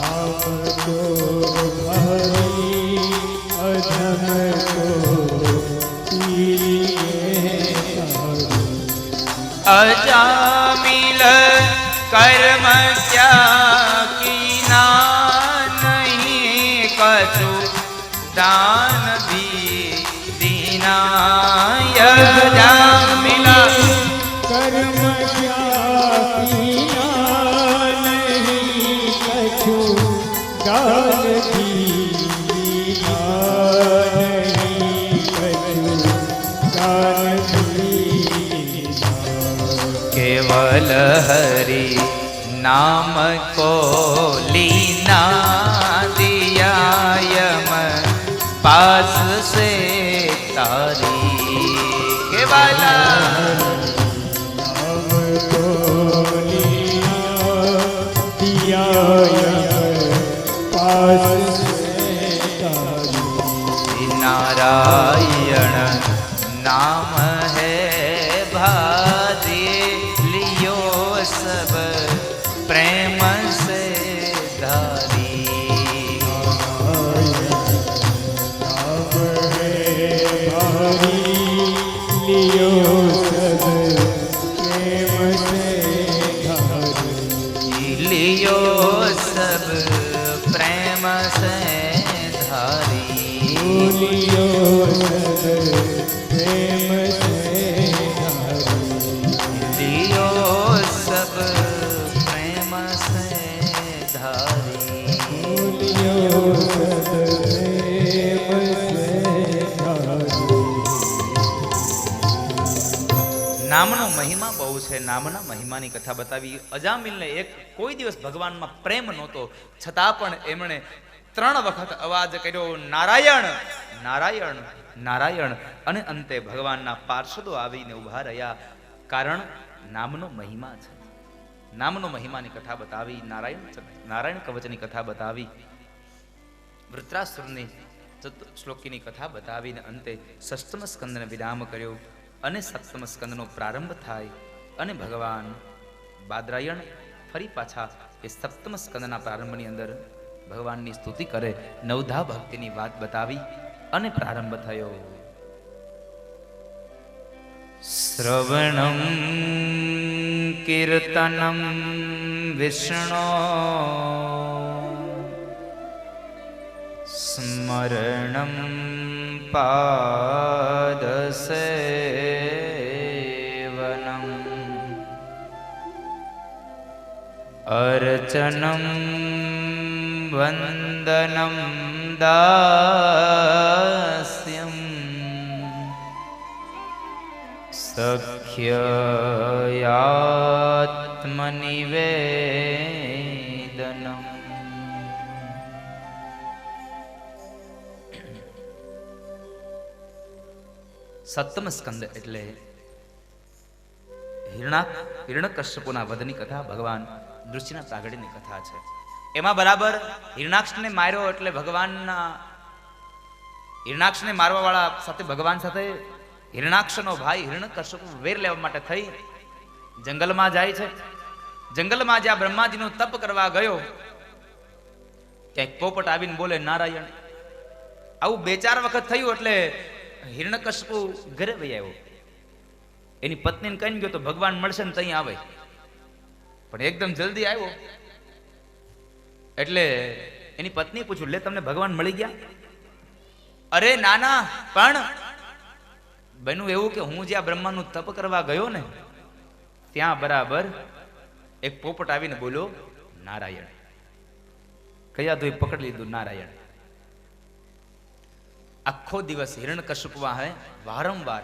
नाम को भारी अधम को अजामिल कर्म की ना नहीं कछु दान भी दीना. अजामिल कर्म किया नहीं कछु दान दीना नहीं कछु दान दीना. केवल हरि नाम को लीना दिया यम पास से तारी. केवल नाम को लिया दिया पास से तारी. नारायण नाम है भारी लियो सब प्रेम से धारी. नाम है भारी लियो सब प्रेम से धारी. लियो सब प्रेम से धारी. लियो सब प्रेम से धारी. નામનો મહિમા બહુ છે. નામના મહિમાની કથા બતાવી. અજામિલને એક કોઈ દિવસ ભગવાનમાં પ્રેમ નહોતો, છતાં પણ એમણે 3 વખત અવાજ કર્યો, નારાયણ નારાયણ નારાયણ. અને અંતે ભગવાનના પાર્ષદો આવીને ઊભા રહ્યા. કારણ નામનો મહિમા છે. નામનો મહિમાની કથા બતાવી. નારાયણ કવચની કથા બતાવી. વૃત્રાસુરની શ્લોકીની કથા બતાવીને અંતે સપ્તમ સ્કંદને વિરામ કર્યો અને સપ્તમ સ્કંદનો પ્રારંભ થાય અને ભગવાન બાદરાયણ ફરી પાછા એ સપ્તમ સ્કંદના પ્રારંભની અંદર ભગવાનની સ્તુતિ કરે. નવધા ભક્તિની વાત બતાવી અને પ્રારંભ થયો. શ્રવણમ કીર્તનમ વિષ્ણુ સ્મરણમ પાદસેવનમ અર્ચનમ વંદનમ દાસ્યમ સખ્યયાત્મનિવેદનમ. સપ્તમ સ્કંદ એટલે હિરણ્યકશ્યપુના વધની કથા, ભગવાન નૃસિંહના પ્રાગટ્યની કથા છે. એમાં બરાબર હિરણાક્ષને માર્યો એટલે ભગવાનના હિરણાક્ષને મારવા વાળા સાથે ભગવાન સાથે હિરણાક્ષનો ભાઈ હિરણ્યકશ્યપુ વેર લેવા માટે થઈ જંગલમાં જાય છે. જંગલમાં જ્યાં બ્રહ્માજીનું તપ કરવા ગયો ત્યાં એક પોપટ આવીને બોલે નારાયણ. આવું 2-4 વખત થયું એટલે હિરણ્યકશ્યપુ ઘરે વહી આવ્યો. એની પત્નીને કહીને ગયો તો ભગવાન મળશે ને ત્યાં આવે, પણ એકદમ જલ્દી આવ્યો એટલે એની પત્ની પૂછ્યું, લે તમને ભગવાન મળી ગયા? અરે નાના, પણ બન્યું એવું કે હું જ્યાં બ્રહ્માનું તપ કરવા ગયો ને ત્યાં બરાબર એક પોપટ આવીને બોલ્યો નારાયણ. કયા તો પકડી લીધું નારાયણ. આખો દિવસ હિરણ્યકશ્યપુ હે વારંવાર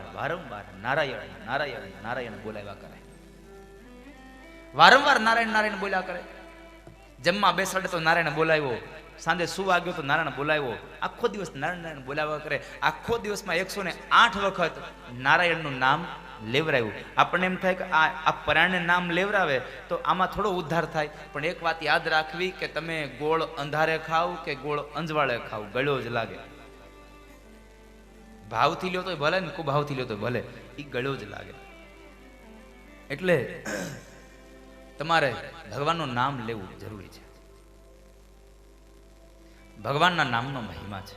નારાયણ નારાયણ નારાયણ બોલાવ્યા કરે. વારંવાર નારાયણ નારાયણ બોલ્યા કરે. જમવા બેસાડે તો નારાયણ બોલાવ્યો, સાંજે સુવા ગયો તો નારાયણ બોલાવ્યો. આખો દિવસ નારાયણ નારાયણ બોલાવ્યા કરે. આખો દિવસમાં 108 વખત નારાયણનું નામ લેવરાયું. આપણને એમ થાય કે આ પરાયણને નામ લેવરાવે તો આમાં થોડો ઉદ્ધાર થાય, પણ એક વાત યાદ રાખવી કે તમે ગોળ અંધારે ખાવ કે ગોળ અંજવાળે ખાવ, ગળ્યો જ લાગે. ભાવથી લ્યો તો ભલે ને કુભાવથી લ્યો તો ભલે, એ ગળ્યો જ લાગે. એટલે તમારે ભગવાનનું નામ લેવું જરૂરી છે. ભગવાનના નામનો મહિમા છે.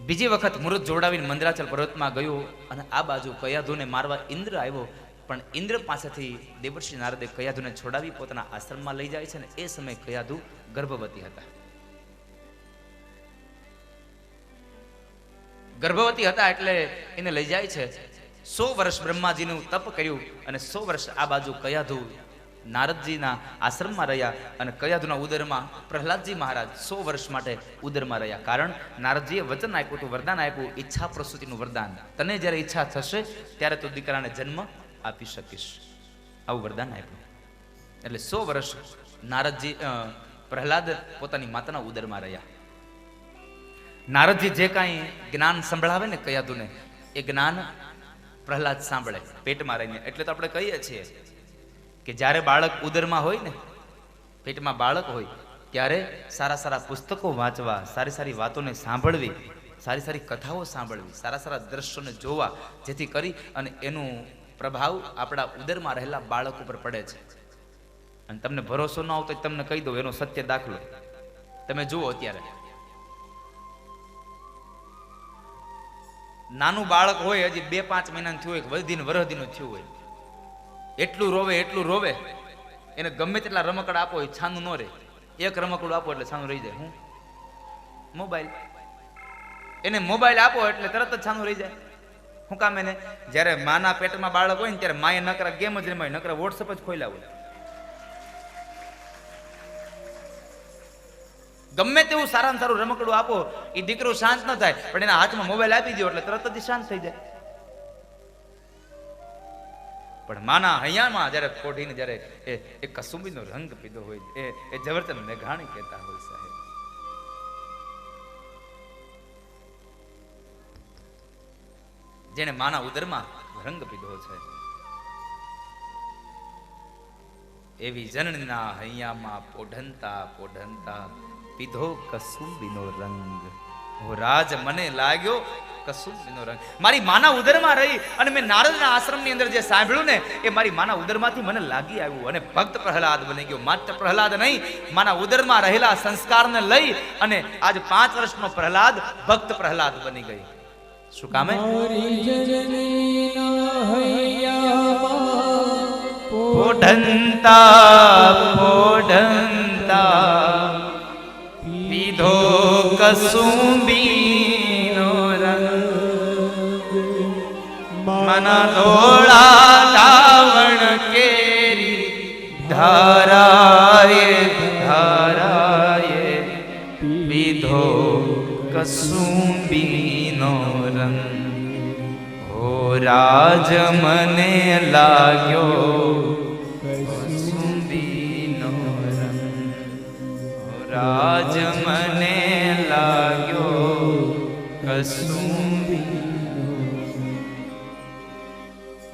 બીજી વખત મુહૂર્ત જોડાવીને મંદરાચલ પર્વતમાં ગયો અને આ બાજુ કયાધુને મારવા ઇન્દ્ર આવ્યો, પણ ઇન્દ્ર પાસેથી દેવર્ષિ નારદે કયાધુને છોડાવી પોતાના આશ્રમમાં લઈ જાય છે ને એ સમયે કયાધુ ગર્ભવતી હતા. ગર્ભવતી હતા એટલે એને લઈ જાય છે. 100 વર્ષ બ્રહ્માજીનું તપ કર્યું અને 100 વર્ષ આ બાજુ કયાધુ નારદજીના આશ્રમમાં રહ્યા અને કયાધુના ઉદરમાં પ્રહલાદજી મહારાજ 100 વર્ષ માટે ઉદરમાં રહ્યા. કારણ નારદજીએ વચન આપ્યું હતું, વરદાન આપ્યું, ઈચ્છા પ્રસૂતિનું વરદાન. તને જ્યારે ઈચ્છા થશે ત્યારે તું દીકરાને જન્મ આપી શકીશ, આવું વરદાન આપ્યું. એટલે 100 વર્ષ નારદજી પ્રહલાદ પોતાની માતાના ઉદરમાં રહ્યા. નારદજી જે કાંઈ જ્ઞાન સંભળાવે ને કયાધુને એ જ્ઞાન પ્રહલાદ સાંભળે પેટમાં રહીને. એટલે તો આપણે કહીએ છીએ કે જ્યારે બાળક ઉદરમાં હોય ને, પેટમાં બાળક હોય, ત્યારે સારા સારા પુસ્તકો વાંચવા, સારી સારી વાતોને સાંભળવી, સારી સારી કથાઓ સાંભળવી, સારા સારા દ્રશ્યોને જોવા, જેથી કરી અને એનું પ્રભાવ આપણા ઉદરમાં રહેલા બાળક ઉપર પડે છે. અને તમને ભરોસો ન આવતો તમને કહી દઉં એનો સત્ય દાખલો. તમે જુઓ, અત્યારે નાનું બાળક હોય, હજી 2-5 મહિનાનું થયું હોય, વધીને વરહદીનું થયું હોય, એટલું રોવે એને ગમે તેટલા રમકડા આપો એ છાનું ન રહે. એક રમકડું આપો એટલે છાનું રહી જાય. હું મોબાઈલ, એને મોબાઈલ આપો એટલે તરત જ છાનું રહી જાય. શું કામ? એને જ્યારે માના પેટમાં બાળક હોય ને ત્યારે માએ નકરા ગેમ જ રમાય, નકરા વોટ્સઅપ જ ખોલ્યા હોય. ગમે તેવું સારામાં સારું રમકડું આપો, એ દીકરો શાંત ન થાય, પણ એના હાથમાં મોબાઈલ આપી દો એટલે તરત જ શાંત થઈ જાય. પણ માના હૈયામાં જયારે કોઢીને જયારે એ કસુંબીનો રંગ પીધો હોય, એ ઝવેરચંદ મેઘાણી કહેતા હોય સાહેબ, જેને માના ઉદરમાં રંગ પીધો છે, એવી જનનીના હૈયામાં પોઢંતા પોઢંતા પીધો કસુંબીનો રંગ. ઓ રાજ મને લાગ્યો કસુંબીનો રંગ. મારી માના ઉદરમાં રહી અને મેં નારદના આશ્રમની અંદર જે સાંભળ્યું ને, એ મારી માના ઉદરમાંથી મને લાગી આવ્યું અને ભક્ત પ્રહલાદ બની ગયો. માત્ર પ્રહલાદ નહીં, માના ઉદરમાં રહેલા સંસ્કારને લઈ અને આજ 5 વર્ષનો પ્રહલાદ ભક્ત પ્રહલાદ બની ગઈ. શું કામે? પોઢંતા પોઢંતા પીધો કસુંબીનો રંગ, મના ધોળા ધાવણ કેરી ધારાએ ધારાએ પીધો કસુંબીનો રંગ. ઓ રાજ મને લાગ્યો કસુંબીનો રંગ, રાજ મને લાગ્યો કસુંબી.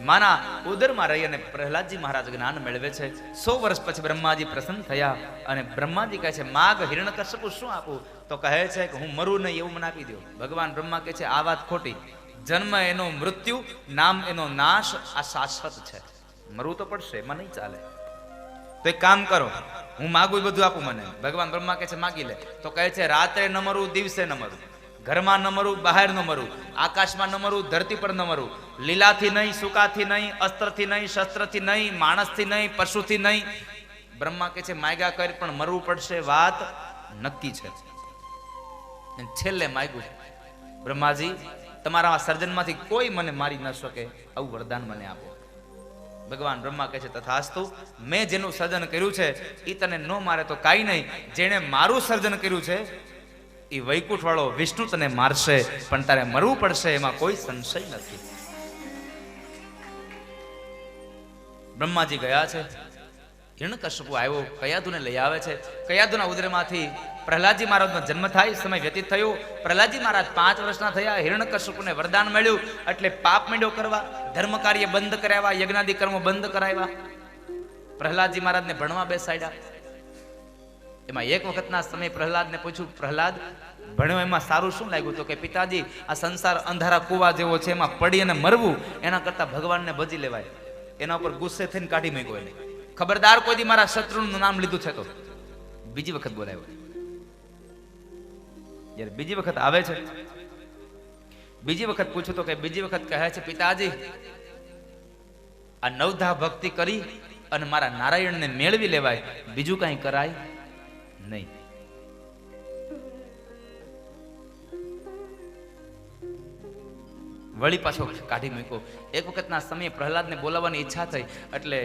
માના ઉદરમાં રહી અને પ્રહલાદજી મહારાજ જ્ઞાન મેળવે છે. 100 વર્ષ પછી બ્રહ્માજી પ્રસન્ન થયા અને બ્રહ્માજી કહે છે, માગ હિરણ્યકશ્યપુ શું આપું? તો કહે છે કે હું મરું નહીં એવું મને આપી દો. ભગવાન બ્રહ્મા કહે છે, આ વાત ખોટી. જન્મ એનો મૃત્યુ, નામ એનો નાશ, આ શાશ્વત છે. મરવું તો પડશે, એમાં નહીં ચાલે. તો એક કામ કરો, હું માગું એ બધું આપું મને. ભગવાન બ્રહ્મા કહે છે માગી લે. તો કહે છે, રાત્રે ન મરવું, દિવસે ન મરવું, ઘરમાં ન મરવું, બહાર ન મરવું, આકાશમાં ન મરવું, ધરતી પર ન મરવું, લીલાથી નહીં, સુકાથી નહીં, અસ્ત્રથી નહીં, શસ્ત્રથી નહીં, માણસથી નહીં, પશુથી નહીં. બ્રહ્મા કહે છે માગ્યા કર, પણ મરવું પડશે, વાત નક્કી છે. છેલ્લે માગ્યું, બ્રહ્માજી તમારા સર્જનમાંથી કોઈ મને મારી ન શકે, આવું વરદાન મને આપો. ભગવાન બ્રહ્મા કહે છે તથાસ્તુ. મેં જેનું સર્જન કર્યું છે એ તને ન મારે તો કાંઈ નહીં, જેણે મારું સર્જન કર્યું છે એ વૈકુંઠ વાળો વિષ્ણુ તને મારશે, પણ તારે મરવું પડશે, એમાં કોઈ સંશય નથી. બ્રહ્માજી ગયા છે. હિરણ્યકશ્યપુ આવ્યો, કયાદુને લઈ આવે છે. કયાદુના ઉદરમાંથી પ્રહલાદજી મહારાજનો જન્મ થાય, સમય વ્યતીત થયો. પ્રહલાદજી મહારાજ 5 વર્ષના થયા. હિરણ્યકશ્યપુને વરદાન મળ્યું એટલે પાપ માંડ્યો કરવા, ધર્મ કાર્ય બંધ કરાવ્યા, યજ્ઞાદિ કર્મો બંધ કરાવ્યા. પ્રહલાદજી મહારાજને ભણવા બેસાડ્યા. એમાં એક વખતના સમય પ્રહલાદને પૂછ્યું, પ્રહલાદ ભણ્યો એમાં સારું શું લાગ્યું? તો કે પિતાજી, આ સંસાર અંધારા કુવા જેવો છે, એમાં પડી અને મરવું એના કરતા ભગવાનને ભજી લેવાય. એના ઉપર ગુસ્સે થઈને કાઢી મૂક્યો એને. ખબરદાર કોઈ દી મારા શત્રુનું નામ લીધું છે તો. બીજી વખત બોલાવ્યો. જ્યારે બીજી વખત આવે છે, બીજી વખત પૂછ્યું તો કે બીજી વખત કહે છે, પિતાજી આ નવધા ભક્તિ કરી અને મારા નારાયણને મેળવી લેવાય, બીજું કઈ કરાય નહીં. વળી પાછો કાઢી મૂક્યો. એક વખતના સમયે પ્રહલાદને બોલાવવાની ઈચ્છા થઈ એટલે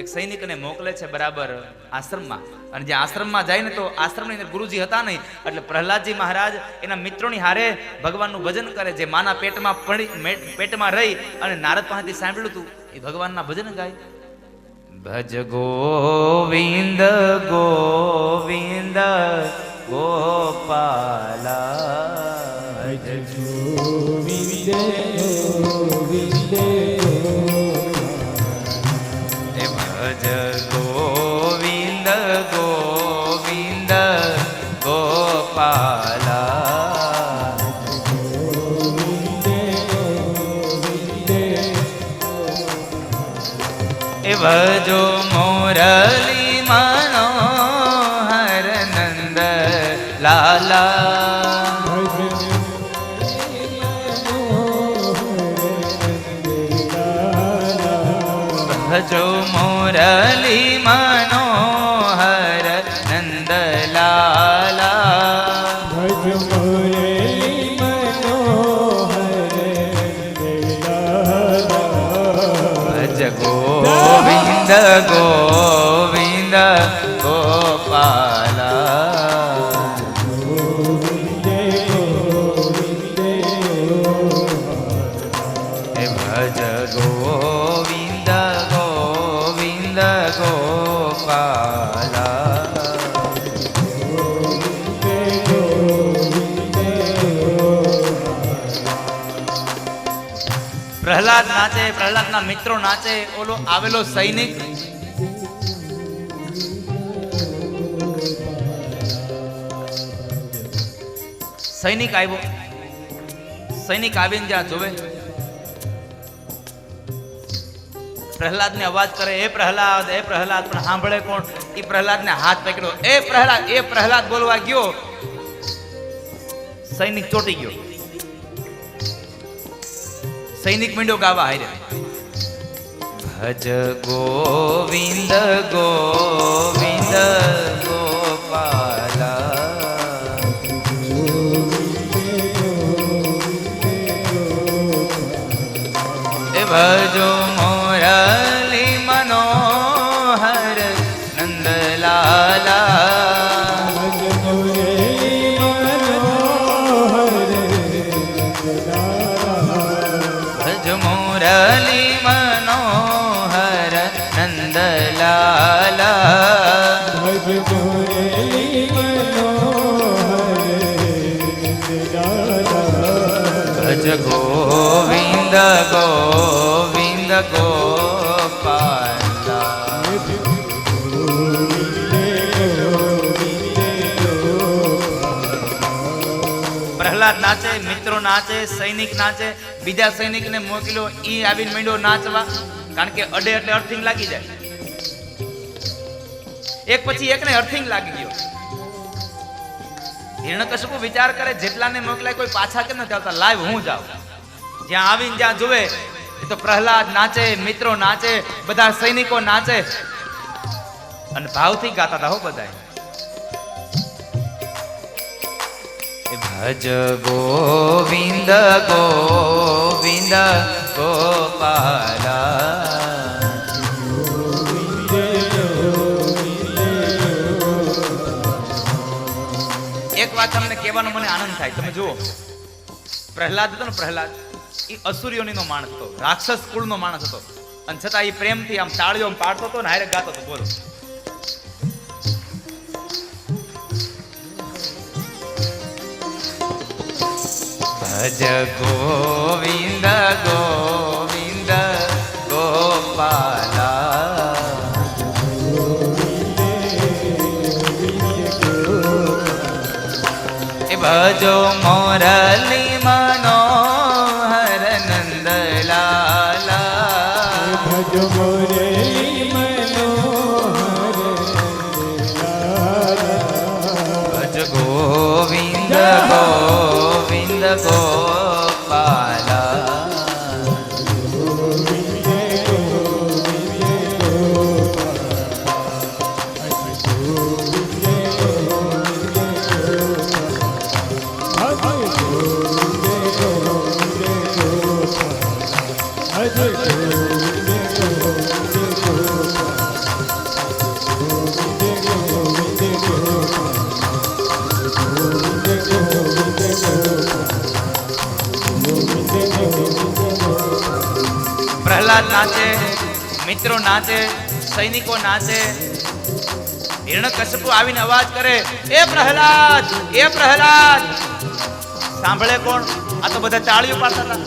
એક સૈનિકને મોકલે છે બરાબર આશ્રમમાં. અને જે આશ્રમમાં જાય ને તો આશ્રમની અંદર ગુરુજી હતા નહીં, એટલે પ્રહલાદજી મહારાજ એના મિત્રોની હારે ભગવાનનું ભજન કરે. જે માના પેટમાં રહી અને નારદ પાસેથી સાંભળ્યું હતું એ ભગવાનના ભજન ગાય. ભજ ગોવિંદ ગોવિંદ ગોપાલા, ભજ ગોવિંદ ગોવિંદ ભજ ગોવિંદ ગોવિંદ ગોપાલા, એ ભજો મોરલી મનોહર નંદ લાલા, ભજો મોરલી મનોહર નંદલાલા, ભજ મોરલી મનોહર નંદલાલા, ભજ ગોવિંદ ગોવિંદ ગોપાલા. પ્રહલાદ નાચે, પ્રહલાદના મિત્રો નાચે, ઓલો આવેલો સૈનિક આવ્યો. સૈનિક આવીને જ્યાં જોવે, પ્રહલાદ ને અવાજ કરે, એ પ્રહલાદ, એ પ્રહલાદ. પણ સાંભળે કોણ? એ પ્રહલાદ ને હાથ પકડ્યો, એ પ્રહલાદ બોલવા ગયો, સૈનિક ચોટી ગયો. સૈનિક મીંડો ગાવા હારે, ભજ ગોવિંદ ગોવિંદ ગોપાલા, એ ભજો મોરલી મનોહર નંદલાલા, ભજ મોરલી મનોહર નંદલાલા, ભજ ગોવિંદ ગોવિંદ ગોપાલા. પ્રહલાદ નાચે, મિત્રો નાચે, સૈનિક નાચે. બીજા સૈનિકને મોકલ્યો, ઈ આવીને માંડ્યો નાચવા, કારણ કે અડે એટલે અર્થિંગ લાગી જાય. એક પછી એકને અર્થિંગ લાગી ગયો. હિરણ્યકશિપુ વિચાર કરે, જેટલાને મોકલાય કોઈ પાછા કેમ નથી આવતા, લાઈવ હું જાઉં. જ્યાં આવીને જ્યાં જોવે એ તો પ્રહલાદ નાચે, મિત્રો નાચે, બધા સૈનિકો નાચે અને ભાવથી ગાતા હતા હો બધા. ભજ ગોવિંદ ગોવિંદ ગોપાલા, એક વાત તમને કહેવાનો મને આનંદ થાય. તમે જુઓ, પ્રહલાદ હતો ને, પ્રહલાદ એ અસુરીઓનો માણસ હતો, રાક્ષસ કુળનો માણસ હતો, અને છતાં એ પ્રેમથી આમ તાળીઓ પાડતો હતો ને હારે ગાતો હતો. બોલો, ભજ ગોવિંદ ગોવિંદ ગોપાલા, એ ભજો મોરલી મનોહર નંદલાલા, ભજ મોરલી મનોહર નંદલાલા, ભજ ગોવિંદ ગોવિંદ ગોપાલા. પ્રહલાદ નાચે, મિત્રો નાચે, સૈનિકો નાચે. હિરણ્યકશિપુ આવીને અવાજ કરે, એ પ્રહલાદ, એ પ્રહલાદ. સાંભળે કોણ? આ તો બધા તાળીઓ પાડતા હતા.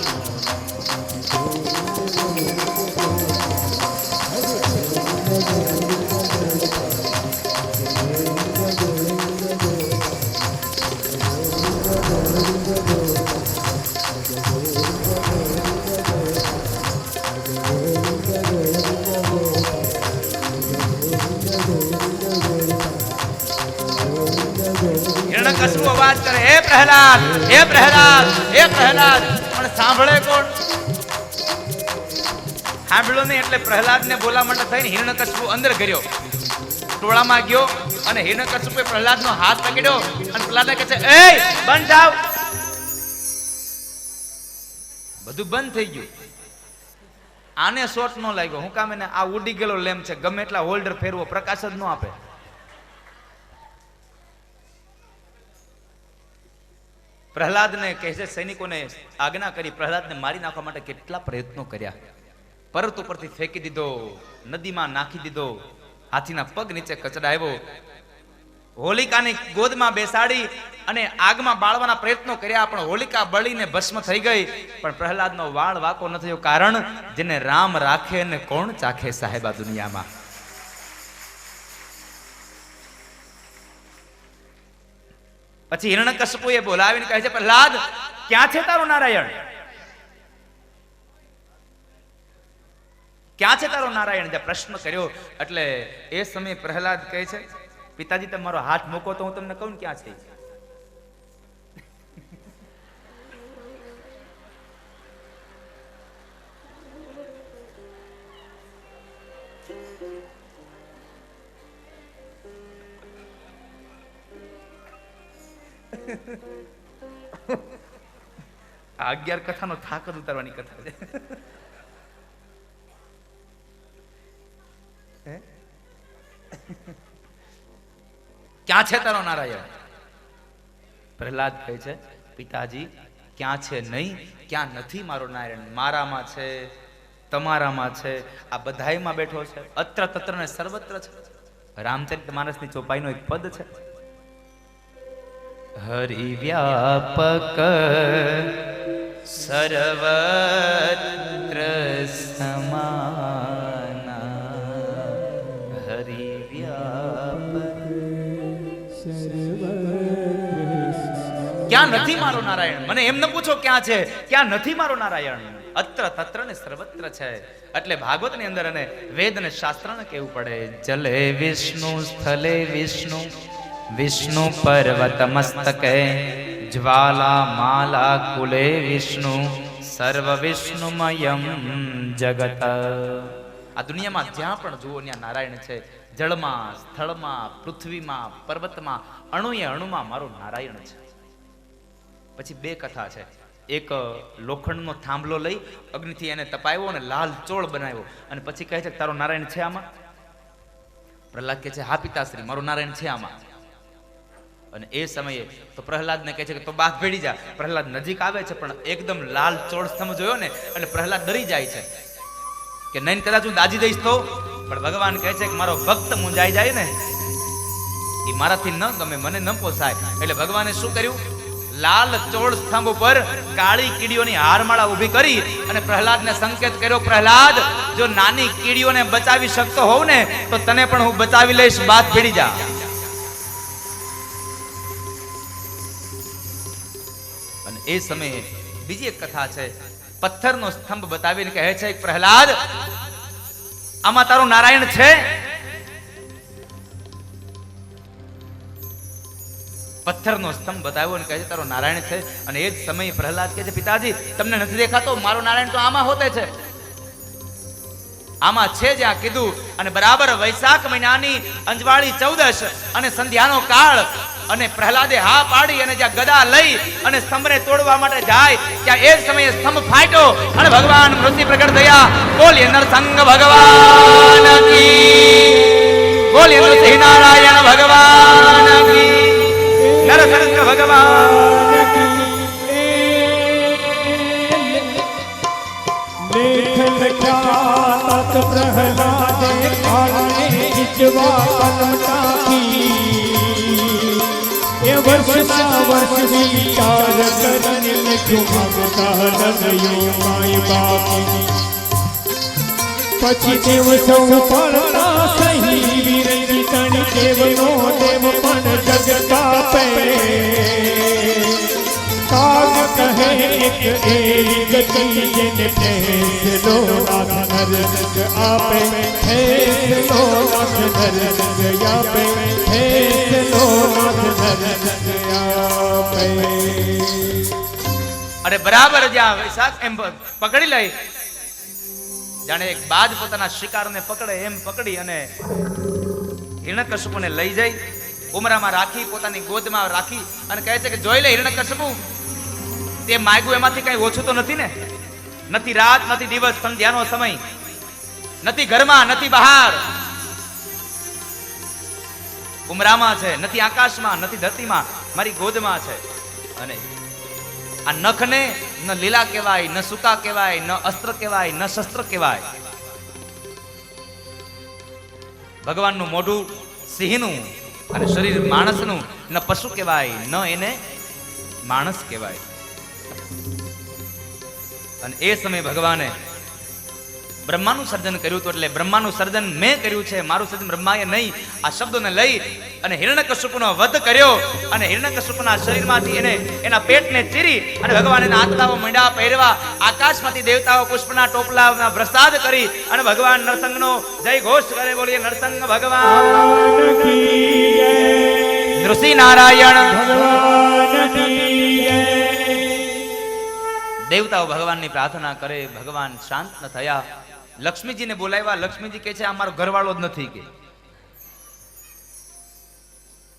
હિરણ્યકશિપુ અવાજ કરે, હે પ્રહલાદ, હે પ્રહલાદ, હે પ્રહલાદ. પણ સાંભળે કોણ? સાંભળ્યો નહીં એટલે પ્રહલાદને બોલા માટે થઈને હિરણ્યકશિપુ અંદર ગયો, ટોળામાં ગયો અને હિરણ્યકશિપુએ પ્રહલાદનો હાથ પકડ્યો અને પ્રહલાદ કહે છે, એ બંધ થાવ. બધું બંધ થઈ ગયું. આને શોટ ન લાગ્યો. હું કામ? એને આ ઉડી ગયેલો લેમ્પ છે, ગમે એટલા હોલ્ડર ફેરવો પ્રકાશ જ ન આપે. પ્રહલાદને કહે છે, સૈનિકોને આજ્ઞા કરી પ્રહલાદને મારી નાખવા માટે કેટલા પ્રયત્નો કર્યા, પર્વત ઉપરથી ફેંકી દીધો, નદીમાં નાખી દીધો, હાથીના પગ નીચે કચડાવ્યો, હોલિકાની ગોદમાં બેસાડી અને આગમાં બાળવાના પ્રયત્નો કર્યા, પણ હોલિકા બળીને ભસ્મ થઈ ગઈ. પણ પ્રહલાદનો વાળ વાકો ન થયો, કારણ જેને રામ રાખે ને કોણ ચાખે સાહેબ આ દુનિયામાં. પછી હિરણ્યકશિપુએ બોલાવીને કહે છે, પ્રહલાદ ક્યાં છે તારો નારાયણ? ક્યાં છે તારો નારાયણ? જે પ્રશ્ન કર્યો એટલે એ સમયે પ્રહલાદ કહે છે, પિતાજી તમે મારો હાથ મૂકો તો હું તમને કહું ક્યાં છે. આ 11 કથાનો થાક જ ઉતારવાની કથા છે. ક્યાં છે તારો નારાયણ? પ્રહલાદ કહે છે, પિતાજી ક્યાં છે નહીં, ક્યાં નથી મારો નારાયણ. મારામાં છે, તમારામાં છે, આ બધાયમાં બેઠો છે, અત્ર તત્ર ને સર્વત્ર છે. રામચરિતમાનસની ચોપાઈનો એક પદ છે, હરિ વ્યાપક સર્વત્ર સમાના, હરિ વ્યાપક. ક્યાં નથી મારો નારાયણ? મને એમ ન પૂછો ક્યાં છે, ક્યાં નથી મારો નારાયણ. અત્ર તત્ર ને સર્વત્ર છે. એટલે ભાગવતની અંદર અને વેદ અને શાસ્ત્રને કહેવું પડે, જલે વિષ્ણુ સ્થલે વિષ્ણુ, વિષ્ણુ પર્વત મસ્તકે, જ્વાલા માલા કુલે વિષ્ણુ, સર્વ વિષ્ણુમયમ જગત. આ દુનિયામાં જ્યાં પણ જુઓ ત્યાં નારાયણ છે. જળમાં, સ્થળમાં, પૃથ્વીમાં, પર્વતમાં, અણુએ અણુમાં મારો નારાયણ છે. પછી 2 કથા છે. એક લોખંડનો થાંભલો લઈ અગ્નિથી એને તપાવ્યો અને લાલ ચોળ બનાવ્યો, અને પછી કહે છે તારો નારાયણ છે આમાં? પ્રહલાદ કહે છે હા પિતાશ્રી મારો નારાયણ છે આમાં. અને એ સમયે તો પ્રહલાદને કહે છે કે તો બાથ ભેડી જા. પ્રહલાદ નજીક આવે છે, પણ એકદમ લાલ ચોળ સ્તંભ જોયો ને એટલે પ્રહલાદ ડરી જાય છે કે નહીં કદાચ હું દાજી દઈશ તો. પણ ભગવાન કહે છે કે મારો ભક્ત મુંજાઈ જાય ને એ મારાથી ન ગમે, મને ન પોસાય. એટલે ભગવાને શું કર્યું? લાલ ચોળ સ્તંભ ઉપર કાળી કીડીઓની હારમાળા ઊભી કરી અને પ્રહલાદને સંકેત કર્યો, પ્રહલાદ જો નાની કીડીઓને બચાવી શકતો હોવ ને તો તને પણ હું બચાવી લઈશ, બાથ ભેડી જા. અને એ સમયે બીજી એક કથા છે, પથ્થરનો સ્તંભ બતાવીને કહે છે પ્રહલાદ આમાં તારું નારાયણ છે? પથ્થરનો સ્તંભ બતાવ્યો અને કહે છે તારો નારાયણ છે. અને એ જ સમયે પ્રહલાદ કહે છે પિતાજી તમને નથી દેખાતો? મારો નારાયણ તો આમાં હોતે છે, આમાં છે જ્યાં કીધું. અને બરાબર વૈશાખ મહિનાની અંજવાળી 14 અને સંધ્યાનો કાળ, અને પ્રહલાદે હા પાડી અને જ્યાં ગદા લઈ અને સ્તંભને તોડવા માટે જાય ત્યાં એ સમયે સ્તંભ ફાટ્યો અને ભગવાન મૃત્યુ પ્રગટ થયા. બોલીએ નરસંગ ભગવાન કી, બોલીએ નૃસિંહ નારાયણ ભગવાન કી, નરસંગ ભગવાન કી. લેખ લખ્યા તત પ્રહલાદે કાળને ઇજવા કલમ ટાંકી, એ વર્ષના વર્ષ વિચાર કરીને લખ્યું ભગતા લગ્યો માય બાપની. પછી દેવ સૌ પડતા સહી વિરજી તણી દેવનો દેવ પણ જગતા પે. કાગ કહે એક એવી ગતિ જેને ફેસલો નાથ નરસંગ આપે, ફેસલો નાથ નરસંગ આપે, ફેસલો નાથ નરસંગ આપે. અરે બરાબર જ્યાં વૈશાખ એમ પકડી લઈ, જાણે એક બાજ પોતાના શિકારને પકડે એમ પકડી અને હિરણ્યકશિપુને લઈ જઈ ઉમરામાં રાખી, પોતાની ગોદમાં રાખી અને કહે છે કે જોઈ લે હિરણ્યકશિપુ, તે માગ્યું એમાંથી કઈ ઓછું તો નથી ને? નથી રાત, નથી દિવસ, સંધ્યાનો સમય, નથી ઘરમાં, નથી બહાર, ઉમરામાં છે, નથી આકાશમાં, નથી ધરતીમાં, મારી ગોદમાં છે. અને આ નખને ન લીલા કહેવાય, ન સૂકા કહેવાય, ન અસ્ત્ર કહેવાય, ન શસ્ત્ર કહેવાય. ભગવાનનું મોઢું સિંહનું અને શરીર માણસનું ન પશુ કહેવાય ન એને માણસ કહેવાય. અને એ સમયે ભગવાને બ્રહ્માનું સર્જન કર્યું હતું. એટલે બ્રહ્માનું સર્જન મેં કર્યું છે, મારું સર્જન બ્રહ્માએ નહીં. આ શબ્દોને લઈ અને હિરણ્યકશ્યપનો વધ કર્યો અને હિરણ્યકશ્યપના શરીરમાંથી એને એના પેટને ચીરી અને ભગવાન એના આંતડાઓ મીંડા પહેરવા આકાશમાંથી દેવતાઓ પુષ્પના ટોપલાના પ્રસાદ કરી અને ભગવાન નરસંગનો જય ઘોષ કરે. બોલીએ નરસંગ ભગવાન નૃસિંહ નારાયણ ભગવાન કી જય. દેવતાઓ ભગવાનની પ્રાર્થના કરે. ભગવાન શાંત ન થયા. લક્ષ્મીજીને બોલાવ્યા. લક્ષ્મીજી કહે છે આ મારો ઘરવાળો જ નથી કે.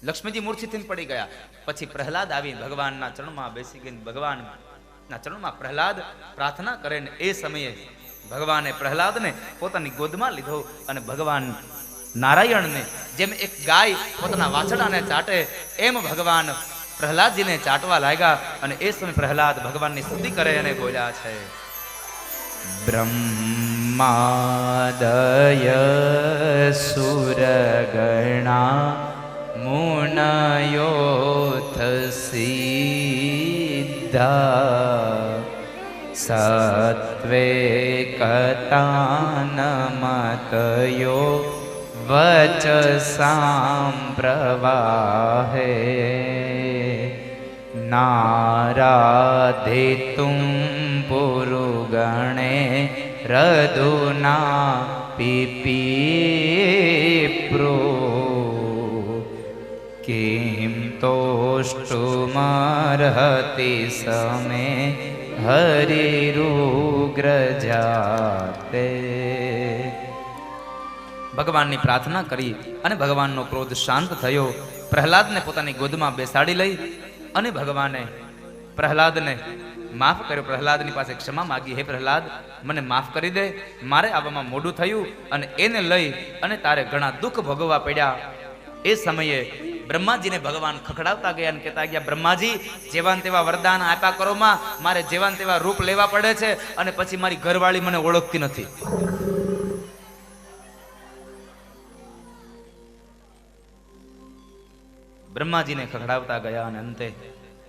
લક્ષ્મીજી મૂર્છિત થઈને પડી ગયા. પછી પ્રહલાદ આવી ભગવાનના ચરણમાં બેસી ગઈ. ભગવાનના ચરણમાં પ્રહલાદ પ્રાર્થના કરે ને એ સમયે ભગવાને પ્રહલાદને પોતાની ગોદમાં લીધો અને ભગવાન નારાયણને જેમ એક ગાય પોતાના વાછડાને ચાટે એમ ભગવાન પ્રહલાદજીને ચાટવા લાગ્યા. અને એ સમય પ્રહલાદ ભગવાનની સ્તુતિ કરે અને બોલ્યા છે બ્રહ્માદય સુરગણા મુનયોથ સિદ્ધા સત્વે કતાનમતયો વચસાં પ્રવાહે નારાધિતું પુરુગણે રધુના પીપીપ્રો કિમ તોષ્ટુમર્હતિ સમે હરિરુગ્રજાતે. ભગવાનની પ્રાર્થના કરી અને ભગવાનનો ક્રોધ શાંત થયો. પ્રહલાદને પોતાની ગોદમાં બેસાડી લઈ અને ભગવાને પ્રહલાદને માફ કર્યો. પ્રહલાદની પાસે ક્ષમા માગી. હે પ્રહલાદ, મને માફ કરી દે, મારે આવવામાં મોડું થયું અને એને લઈ અને તારે ઘણા દુઃખ ભોગવવા પડ્યા. એ સમયે બ્રહ્માજીને ભગવાન ખખડાવતા ગયા અને કહેતા ગયા બ્રહ્માજી જેવાન તેવા વરદાન આપ્યા કરોમાં મારે જેવાન તેવા રૂપ લેવા પડે છે અને પછી મારી ઘરવાળી મને ઓળખતી નથી. બ્રહ્માજીને ખખડાવતા ગયા અને અંતે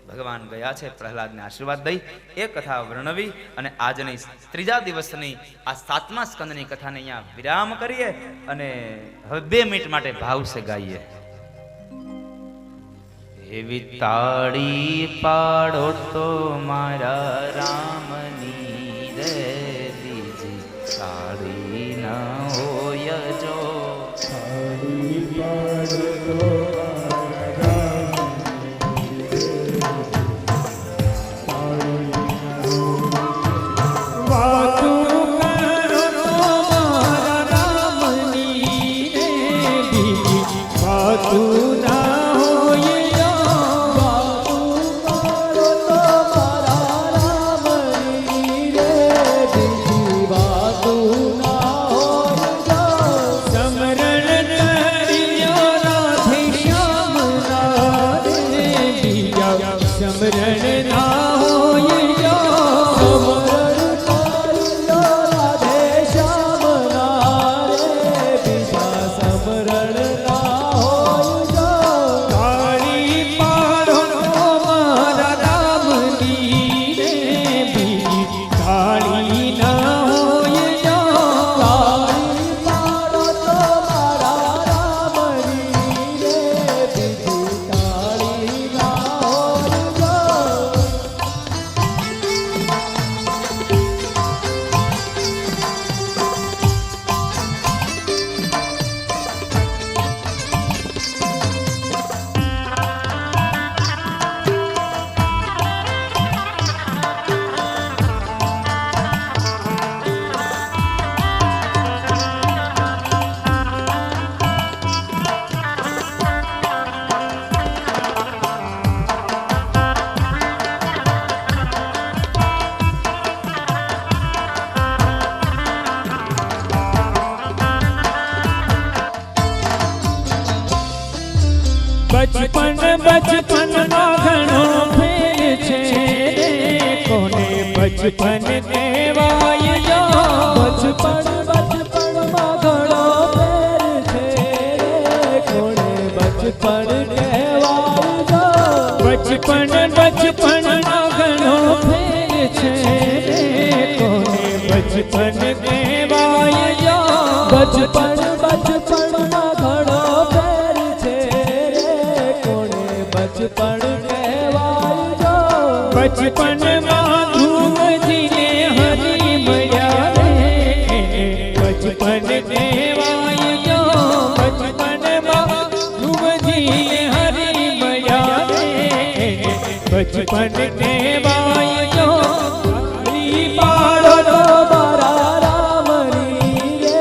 ભગવાન ગયા છે પ્રહલાદને આશીર્વાદ દઈ એ કથા વર્ણવી અને આજની ત્રીજા દિવસની આ 7મા સ્કંદની કથાને અહીંયા વિરામ કરીએ અને હવે 2 મિનિટ માટે ભાવ સે ગાઈએ. એવી તાળી પાડો તો મારા રામની રે બીજી તાળી ન હોય જો. તાળી પાડો તો बचपन में घणो फेर छे कोने बचपन कहेवाय जो बचपन में घणो फेर छे कोने बचपन બચપનમાં ઘણો ફેર છે કોને બચપન કહેવાય જો બચપનમાં ઘણો ફેર છે કોને બચપન કહેવાય જો બચપનમાં ધૂમજીને હરી મળ્યા રે બચપન કહેવાય જો બચપનમાં ધૂમજીને હરી મળ્યા રે બચપન કહેવાય જો પાડો નો મારા રામની રે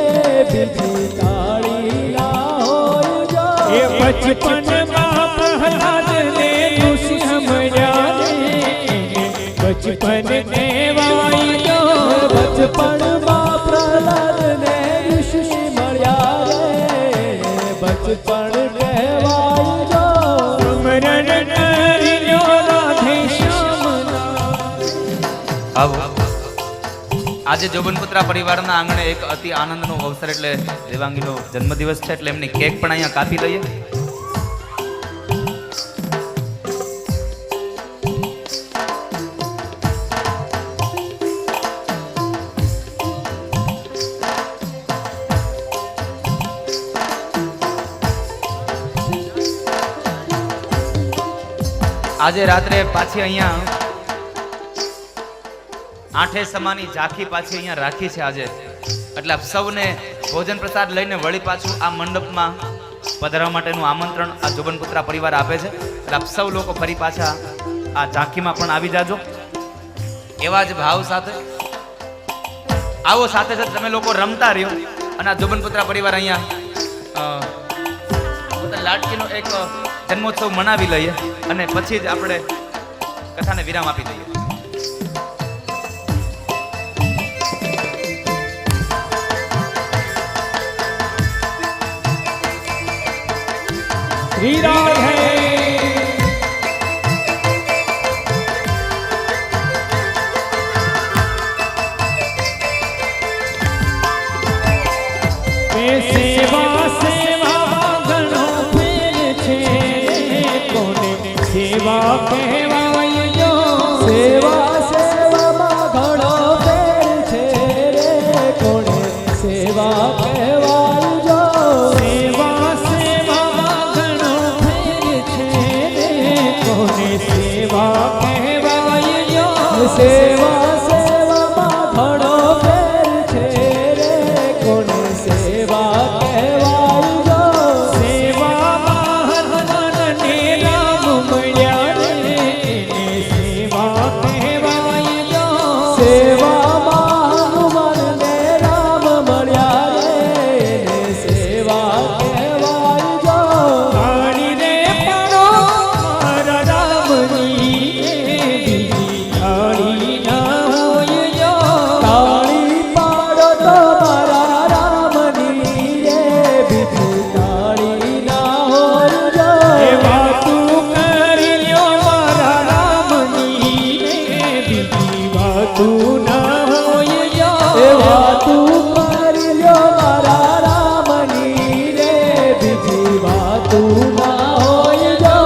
બીજી તાળી ના હોય જો એ બચપનમાં પ્રહલાદને ઋષિ મળ્યા રે બચપન કહેવાય જો બચપનમાં પ્રહલાદને ઋષિ મળ્યા રે બચપન કહેવાય જો સ્મરણ કરી લ્યો રાધે શ્યામના આવો આજે જોબનપુત્રા પરિવારના આંગણે એક અતિ આનંદનો અવસર એટલે દેવાંગીનો જન્મદિવસ છે એટલે એમની કેક પણ અહીંયા કાપી લઈએ. આજે રાત્રે પાછી અહીંયા આઠે સમાની ઝાંખી પાછી અહીંયા રાખી છે આજે, એટલે આપ સૌને ભોજન પ્રસાદ લઈને વળી પાછું આ મંડપમાં પધારવા માટેનું આમંત્રણ આ જોબનપુત્રા પરિવાર આપે છે. એટલે આપ સૌ લોકો ફરી પાછા આ ઝાંખીમાં પણ આવી જાજો એવા જ ભાવ સાથે. આવો સાથે સાથે તમે લોકો રમતા રહ્યો અને આ જોબનપુત્રા પરિવાર અહીંયા લાડકીનો એક જન્મોત્સવ મનાવી લઈએ અને પછી જ આપણે કથાને વિરામ આપી દઈએ. श्री राय है सेवा सेवा घणो फेर छे कोने सेवा कहेवाय जो सेवा सेवा घणो फेर छे रे कोने सेवा कहेवाय जो सेवा सेवा घणो फेर छे रे कोने सेवा कहेवाय जो सेवा सेवा घणो फेर छे रे कोने सेवा कहेवाय जो सेवा हनुमान ने राम મળ્યા રે સેવા કહેવાય જો સેવામાં હનુમાન ને રામ મળ્યા રે સેવા કહેવાય જો તાળી રે પાડો મારા રામની બીજી તાળી ના હોય જો તાળી પાડો તો મારા રામની રે બીજી તાળી ના હોય જો એ વાતું કરી લ્યો મારા રામની રે બીજી વાતું ના હોય જો એ વાતું કરી લ્યો મારા રામની રે બીજી વાતું ના હોય જો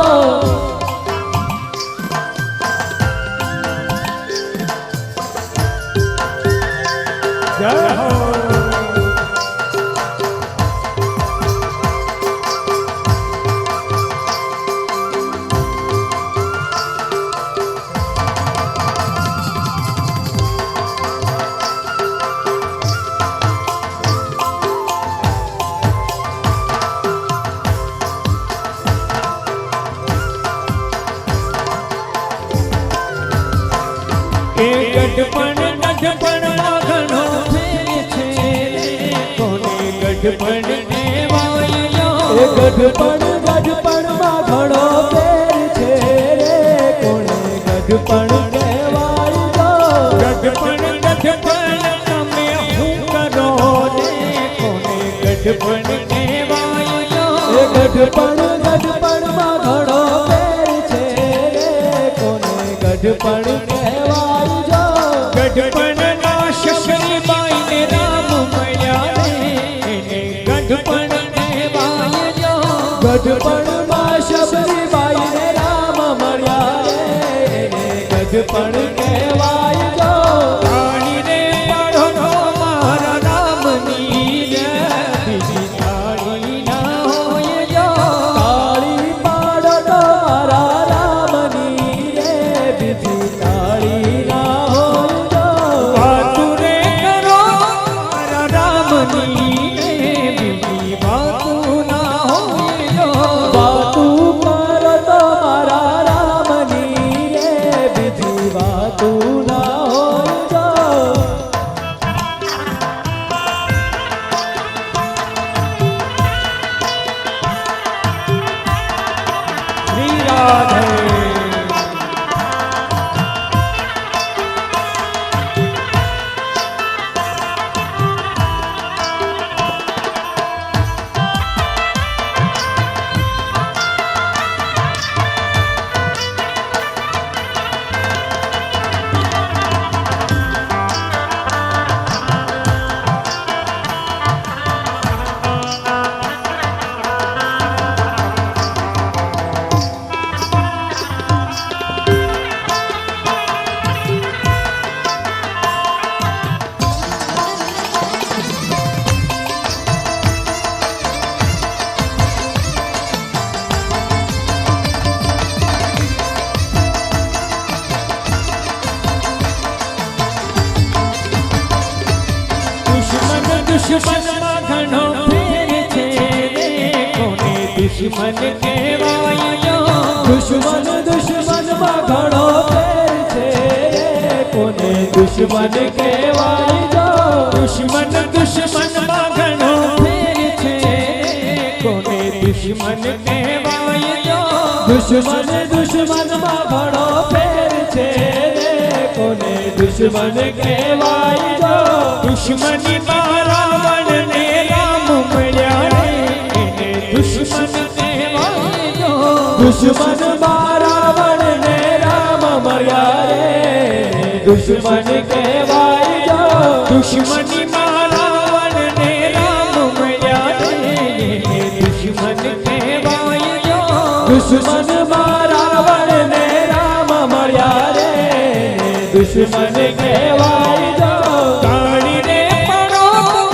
જય હો ગઢપણ ગઢપણમાં ઘણો ફેર છે કોને ગઢપણ કહેવાય જો એ ગઢપણ ગઢપણમાં ઘણો ફેર છે રે કોને ગઢપણ કહેવાય જો ગઢપણ ગઢપણ તમે હું કરો રે કોને ગઢપણ કહેવાય જો એ ગઢપણ ગઢપણમાં ઘણો ફેર છે રે કોને ગઢપણ કહેવાય જો ગઢપણ ના શશરીબાઈ ને રામ મળ્યા રે ગઢપણ કહેવાય જો ગઢપણ માં શશરીબાઈ ને રામ મળ્યા રે પણ કહેવાય જો તાળીને પાડો તો મારા રામની રે બીજી તાળી ના હોય જો તાળી પાડો તો મારા રામની રે બીજી તાળી ના હોય જો વાતું રે કરો મારા રામની રે બીજી વાતું ના હોય જો વાતું કરો તો મારા રામની રે બીજી વાતું ના હોય જો શ્રી રાધે દુશ્મનમાં ઘણો ફેર છે રે કોને દુશ્મન કહેવાય જો દુશ્મનમાં ઘણો ફેર છે રે કોને દુશ્મન કહેવાય જો દુશ્મનમાં ઘણો ફેર છે રે કોને દુશ્મન કહેવાય જો દુશ્મનમાં ઘણો ફેર છે રે કોને દુશ્મન કહેવાય જો દુશ્મની રાવણ ને રામ મળ્યા રે એને દુશ્મન કહેવાય જો દુશ્મન રાવણ ને રામ મળ્યા રે દુશ્મન કહેવાય જો દુશ્મની રાવણ ને રામ મળ્યા રે એને દુશ્મન કહેવાય જો દુશ્મન રાવણ ને રામ મળ્યા રે દુશ્મન કહેવાય જો તાળીને પાડો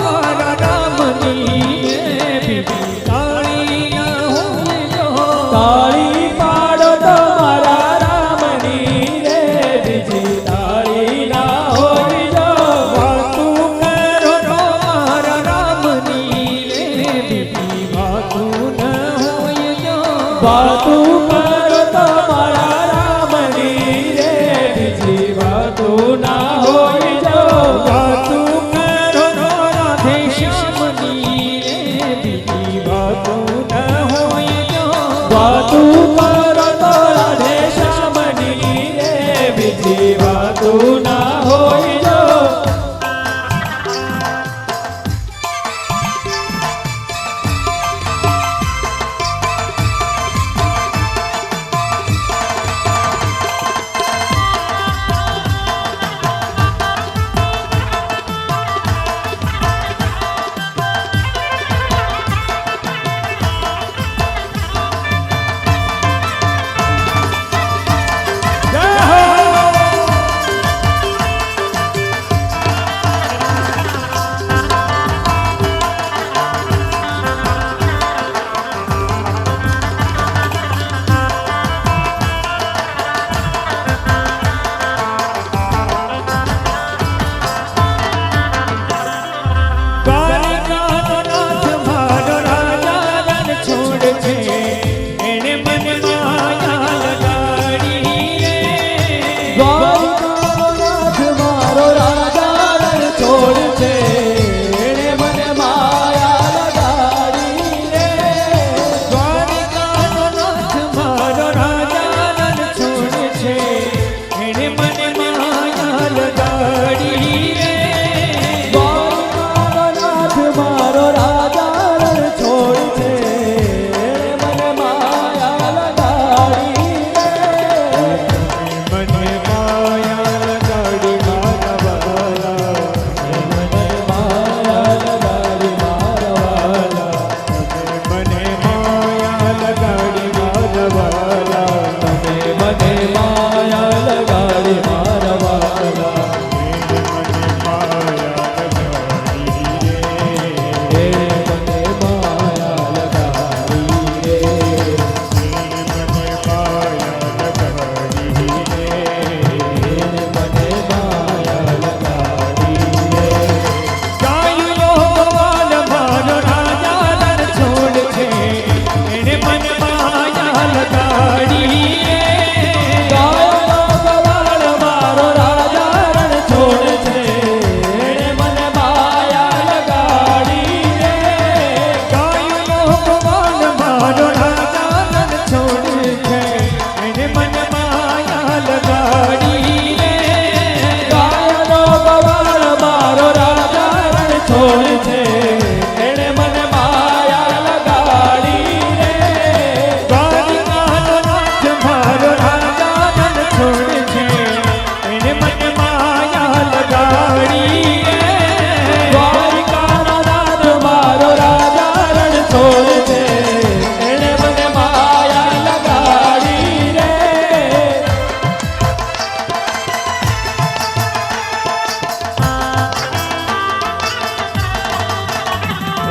મારા રામની રે બીજી તાળી ના હોય જો તાળી પાડો તો મારા રામની રે બીજી તાળી ના હોય જો વાતું કરો તો મારા રામની રે બીજી વાતું ના હોય જો વાતું કરો તો મારા રામની રે બીજી વાતું ના હોય જો વાતું કરો તો રાધે શ્યામની રે બીજી વાતું ના હોય જો વાતું કરો તો રાધે શ્યામની રે બીજી વાતું ના હોય જો છોડ છે એણે મને માયા લગાડી રે દ્વારિકાનો નાથ મારો રાજા રણ છોડ છે એણે મને માયા લગાડી રે દ્વારિકાનો નાથ મારો રાજા રણ છોડ છે એણે મને માયા લગાડી રે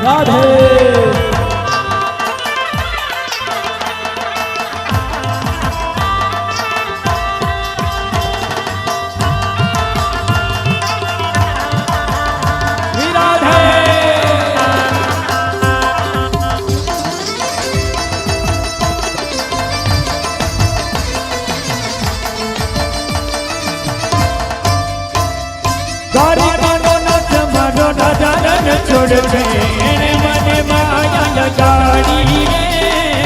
રાધે દ્વારિકાનો નાથ મારો રાજા રણ છોડ છે એણે મને માયા લગાડી રે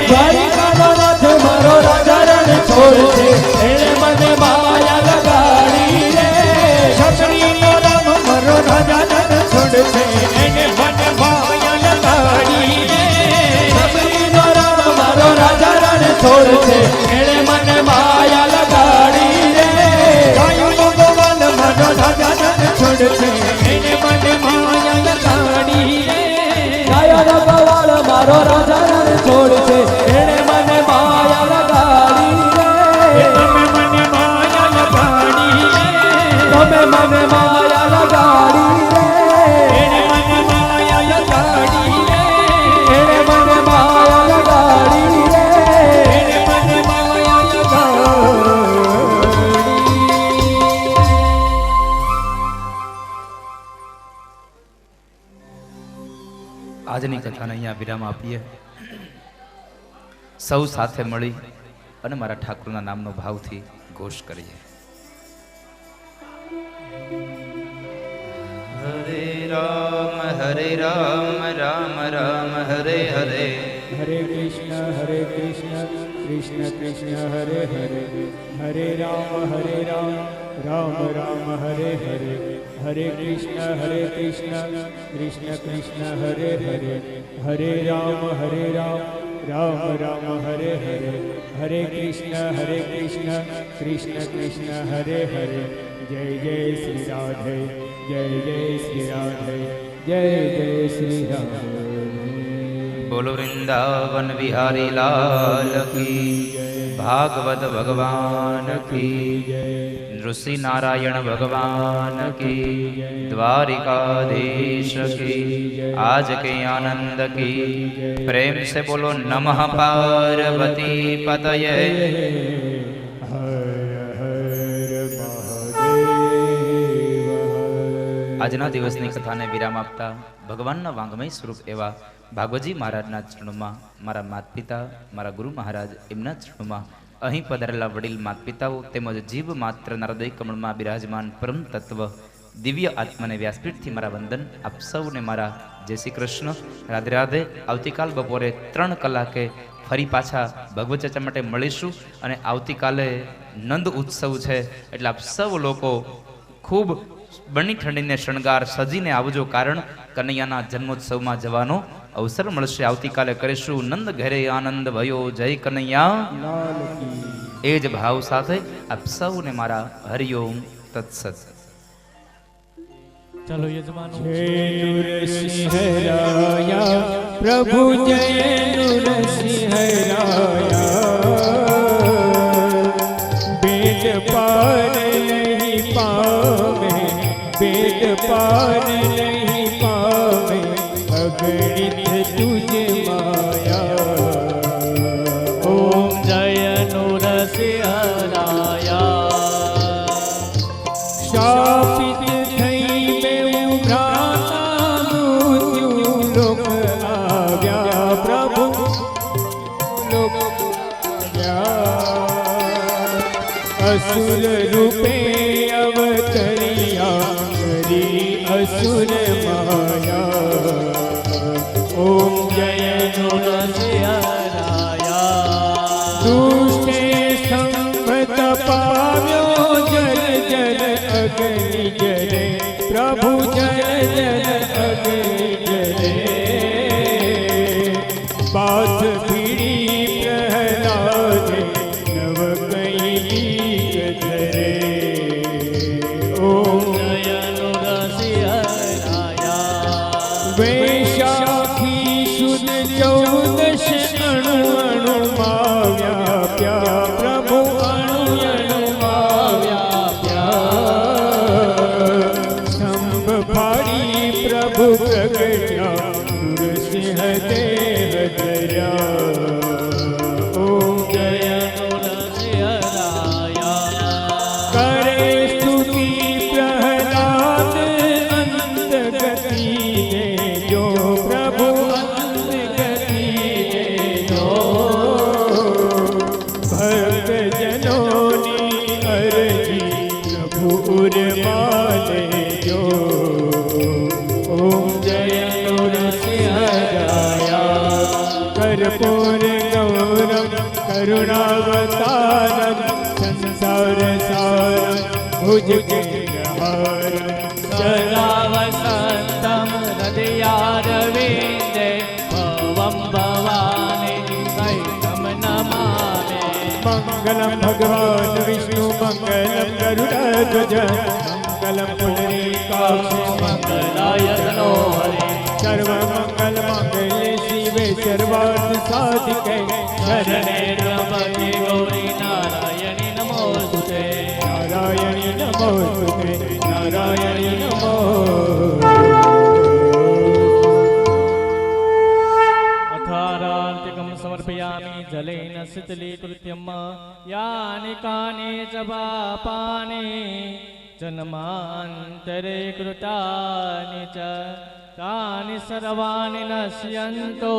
દ્વારિકાનો નાથ મારો રાજા રણ છોડ છે એણે મને માયા લગાડી રે શબરીનો રામ મારો રાજા રણ છોડ છે એણે મને માયા લગાડી રે શબરીનો રામ મારો રાજા રણ છોડ છે એણે મને માયા લગાડી રે ગાયો ભગવાન મારો રાજા રણ છોડ છે એને મને માયા લગાડી રે ગાયો ભગવાન મારો રાજા રણ છોડ છે એને મને માયા લગાડી રે તમે મને માયા લગાડી રે તમે મને માયા લગાડી રે એને મને માયા લગાડી રે એને મને માયા લગાડી રે એને મને માયા લગાડી આજની કથાને અહીંયા વિરામ આપીએ. સૌ સાથે મળી અને મારા ઠાકુરના નામનો ભાવથી ઘોષ કરીએ. હરે રામ રામ રામ હરે હરે हरे कृष्ण कृष्ण कृष्ण हरे हरे हरे राम राम राम हरे हरे हरे कृष्ण कृष्ण कृष्ण हरे हरे हरे राम राम राम हरे हरे हरे कृष्ण कृष्ण कृष्ण हरे हरे जय जय श्री राधे जय जय श्री राधे जय जय श्री राधे. बोलो वृंदावन बिहारी लाल की, भागवत भगवान की, ऋषि नारायण भगवान की, द्वारिकाधीश की, आज के आनंद की. प्रेम से बोलो नमः पार्वती पतये. આજના દિવસની કથાને વિરામ આપતા ભગવાનના વાંગમય સ્વરૂપ એવા ભાગવતજી મહારાજના ચરણોમાં, મારા માતા પિતા, મારા ગુરુ મહારાજ એમના ચરણોમાં, અહીં પધારેલા વડીલ માતા પિતાઓ તેમજ જીવ માત્ર નારદય કમળમાં બિરાજમાન પરમ તત્વ દિવ્ય આત્માને વ્યાસપીઠથી મારા વંદન. આપ સૌને મારા જય શ્રી કૃષ્ણ, રાધે રાધે. આવતીકાલ બપોરે 3 કલાકે ફરી પાછા ભગવત ચર્ચા માટે મળીશું અને આવતીકાલે નંદ ઉત્સવ છે એટલે આપ સૌ લોકો ખૂબ બની ઠંડીને શણગાર સજીને આવજો, કારણ કનૈયાના જન્મોત્સવમાં જવાનો અવસર મળશે. આવતીકાલે કરીશું નંદ ઘરે આનંદ ભયો, જય કનૈયા. એ જ ભાવ સાથે આપ સૌને મારા હરિઓમ તત્સત. ચલો યજમાનો. जय नृसिंह राया प्रभु जय नृसिंह राया वेद पार नहीं पावे वेद पार नहीं पावे अगणित तुझे माया. ओम जय नृसिंह राया शापित असुर रूपे अवतरिया करी असुर माया. ओम जय नृसिंहराया दुष्टे संभत पाव्यो जल जल अग्नि जले प्रभु जल जल अग्नि माले जो ओम जय नृसिंहराया कर्पूर गौरम करुणावतारम संसार सारम भुजगेन्द्रहारम सदा वसन्तं हृदयारविन्दे भवं भवानि सहितं नमामि। मंगलम भगवान विष्णु मंगलम गरुड़ध्वज मंगलम पुंडरीकाक्ष मंगलाय तनो हरे सर्वमंगल मंगले शिवे सर्वार्थ साधिके शरणे त्र्यंबके गौरी नारायणि नमोस्तुते। नारायणी नमोस्तुते नारायणी नमो अथारान्तिकं समर्पयामि जलेन शीतलीकृत्यं यानि कानि च पापानि जन्मान्तरे कृतानि च तानि सर्वाणि नश्यन्तो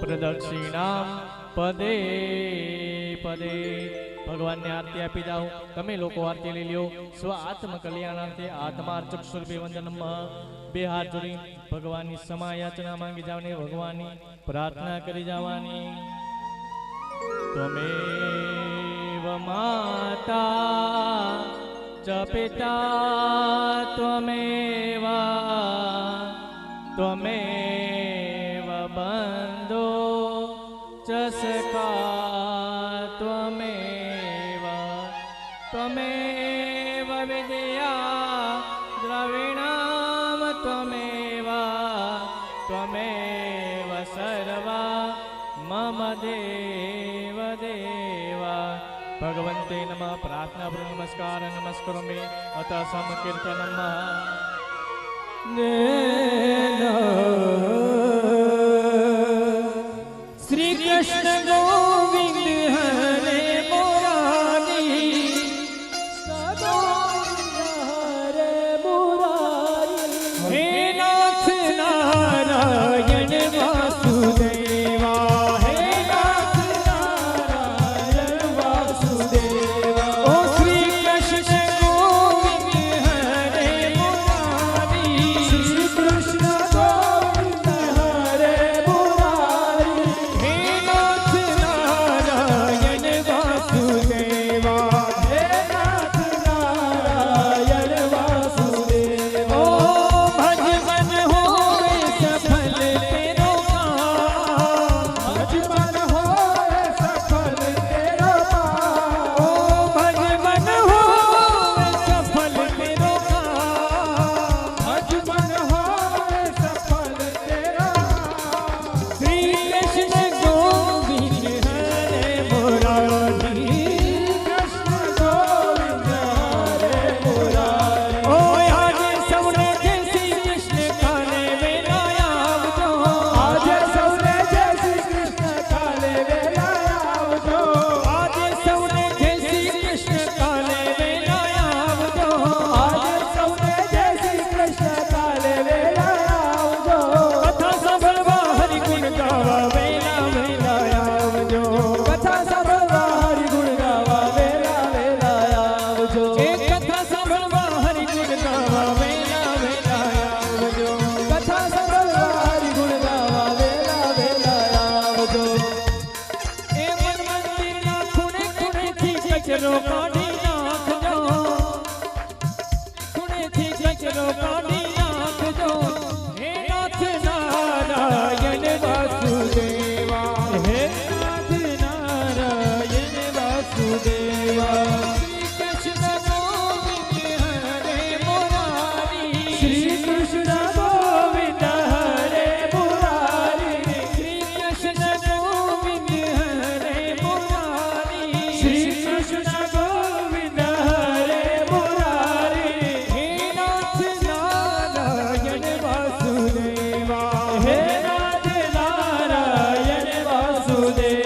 प्रदक्षिणां पदे पदे। ભગવાનને આરતી આપી જાઓ। તમે લોકો આરતી લઈ લ્યો। સ્વ આત્મ કલ્યાણાર્થે આત્માર્ચક સ્વરૂપે વંદનમ બે હાથ જોડી ભગવાનની સમા યાચના માંગી જાવને ભગવાનની પ્રાર્થના કરી જવાની। ત્વમેવ માતા ચ પિતા ત્વમેવ ત્વમેવ બંધો च सखा त्वमेव त्वमेव विद्या द्रविणां त्वमेव त्वमेव सर्वा मम देव देवा। भगवन्ते नमः। प्रार्थना नमस्कार नमस्करोमि अतः समकीर्तनम् श्री कृष्ण गोविंद हरे मुरारी हरे मुरारी हे नाथ नारायण वासुदेवा हे नाथ नारायण वासुदेवा। ओ श्री कृष्ण गोविंद हरे मुरारी श्री कृष्ण गोविंद हरे मुरारी हे नाथ नारायण वासुदेवा हे नाथ नारायण वासुदेवा। ओ भजन होए सफल तेरो काम भजन होए सफल तेरो काम। ओ भजन होए सफल तेरो काम भजन होए सफल तेरो काम। श्री कृष्ण गोविंद हरे मुरारी कृष्ण गोविंद हरे मुरारी। ओ आज सौने जय श्री कृष्ण काले वेला आवजो आज सौने जय श्री कृष्ण काले वेला आवजो आज सौने जय श्री कृष्ण काले वेला आवजो आज सौने जय श्री कृष्ण काले वेला आवजो। कथा सांभळवा हरि गुण गावा वेला वेला आवजो कथा सांभळवा हरि गुण गावा वेला वेला आवजो। एक कथा सांभळवा हरि गुण गावा वेला वेला आवजो कथा सांभळवा हरि गुण गावा वेला वेला आवजो। ए मन मंदिરના ખૂણે ખૂણેથી કચરો કાઢી નાખજો ખૂણેથી કચરો કાઢી નાખજો। હે નાથ નારાયણ વાસુદેવા હે નાથ નારાયણ વાસુદેવા। શ્રી કૃષ્ણ ગોવિંદ હરે મુરારી શ્રી કૃષ્ણ ગોવિંદ હરે મુરારી શ્રી કૃષ્ણ ગોવિંદ હરે મુરારી શ્રી કૃષ્ણ ગોવિંદ હરે મુરારી। હે નાથ નારાયણ વાસુદેવા હે નાથ નારાયણ વાસુદેવા।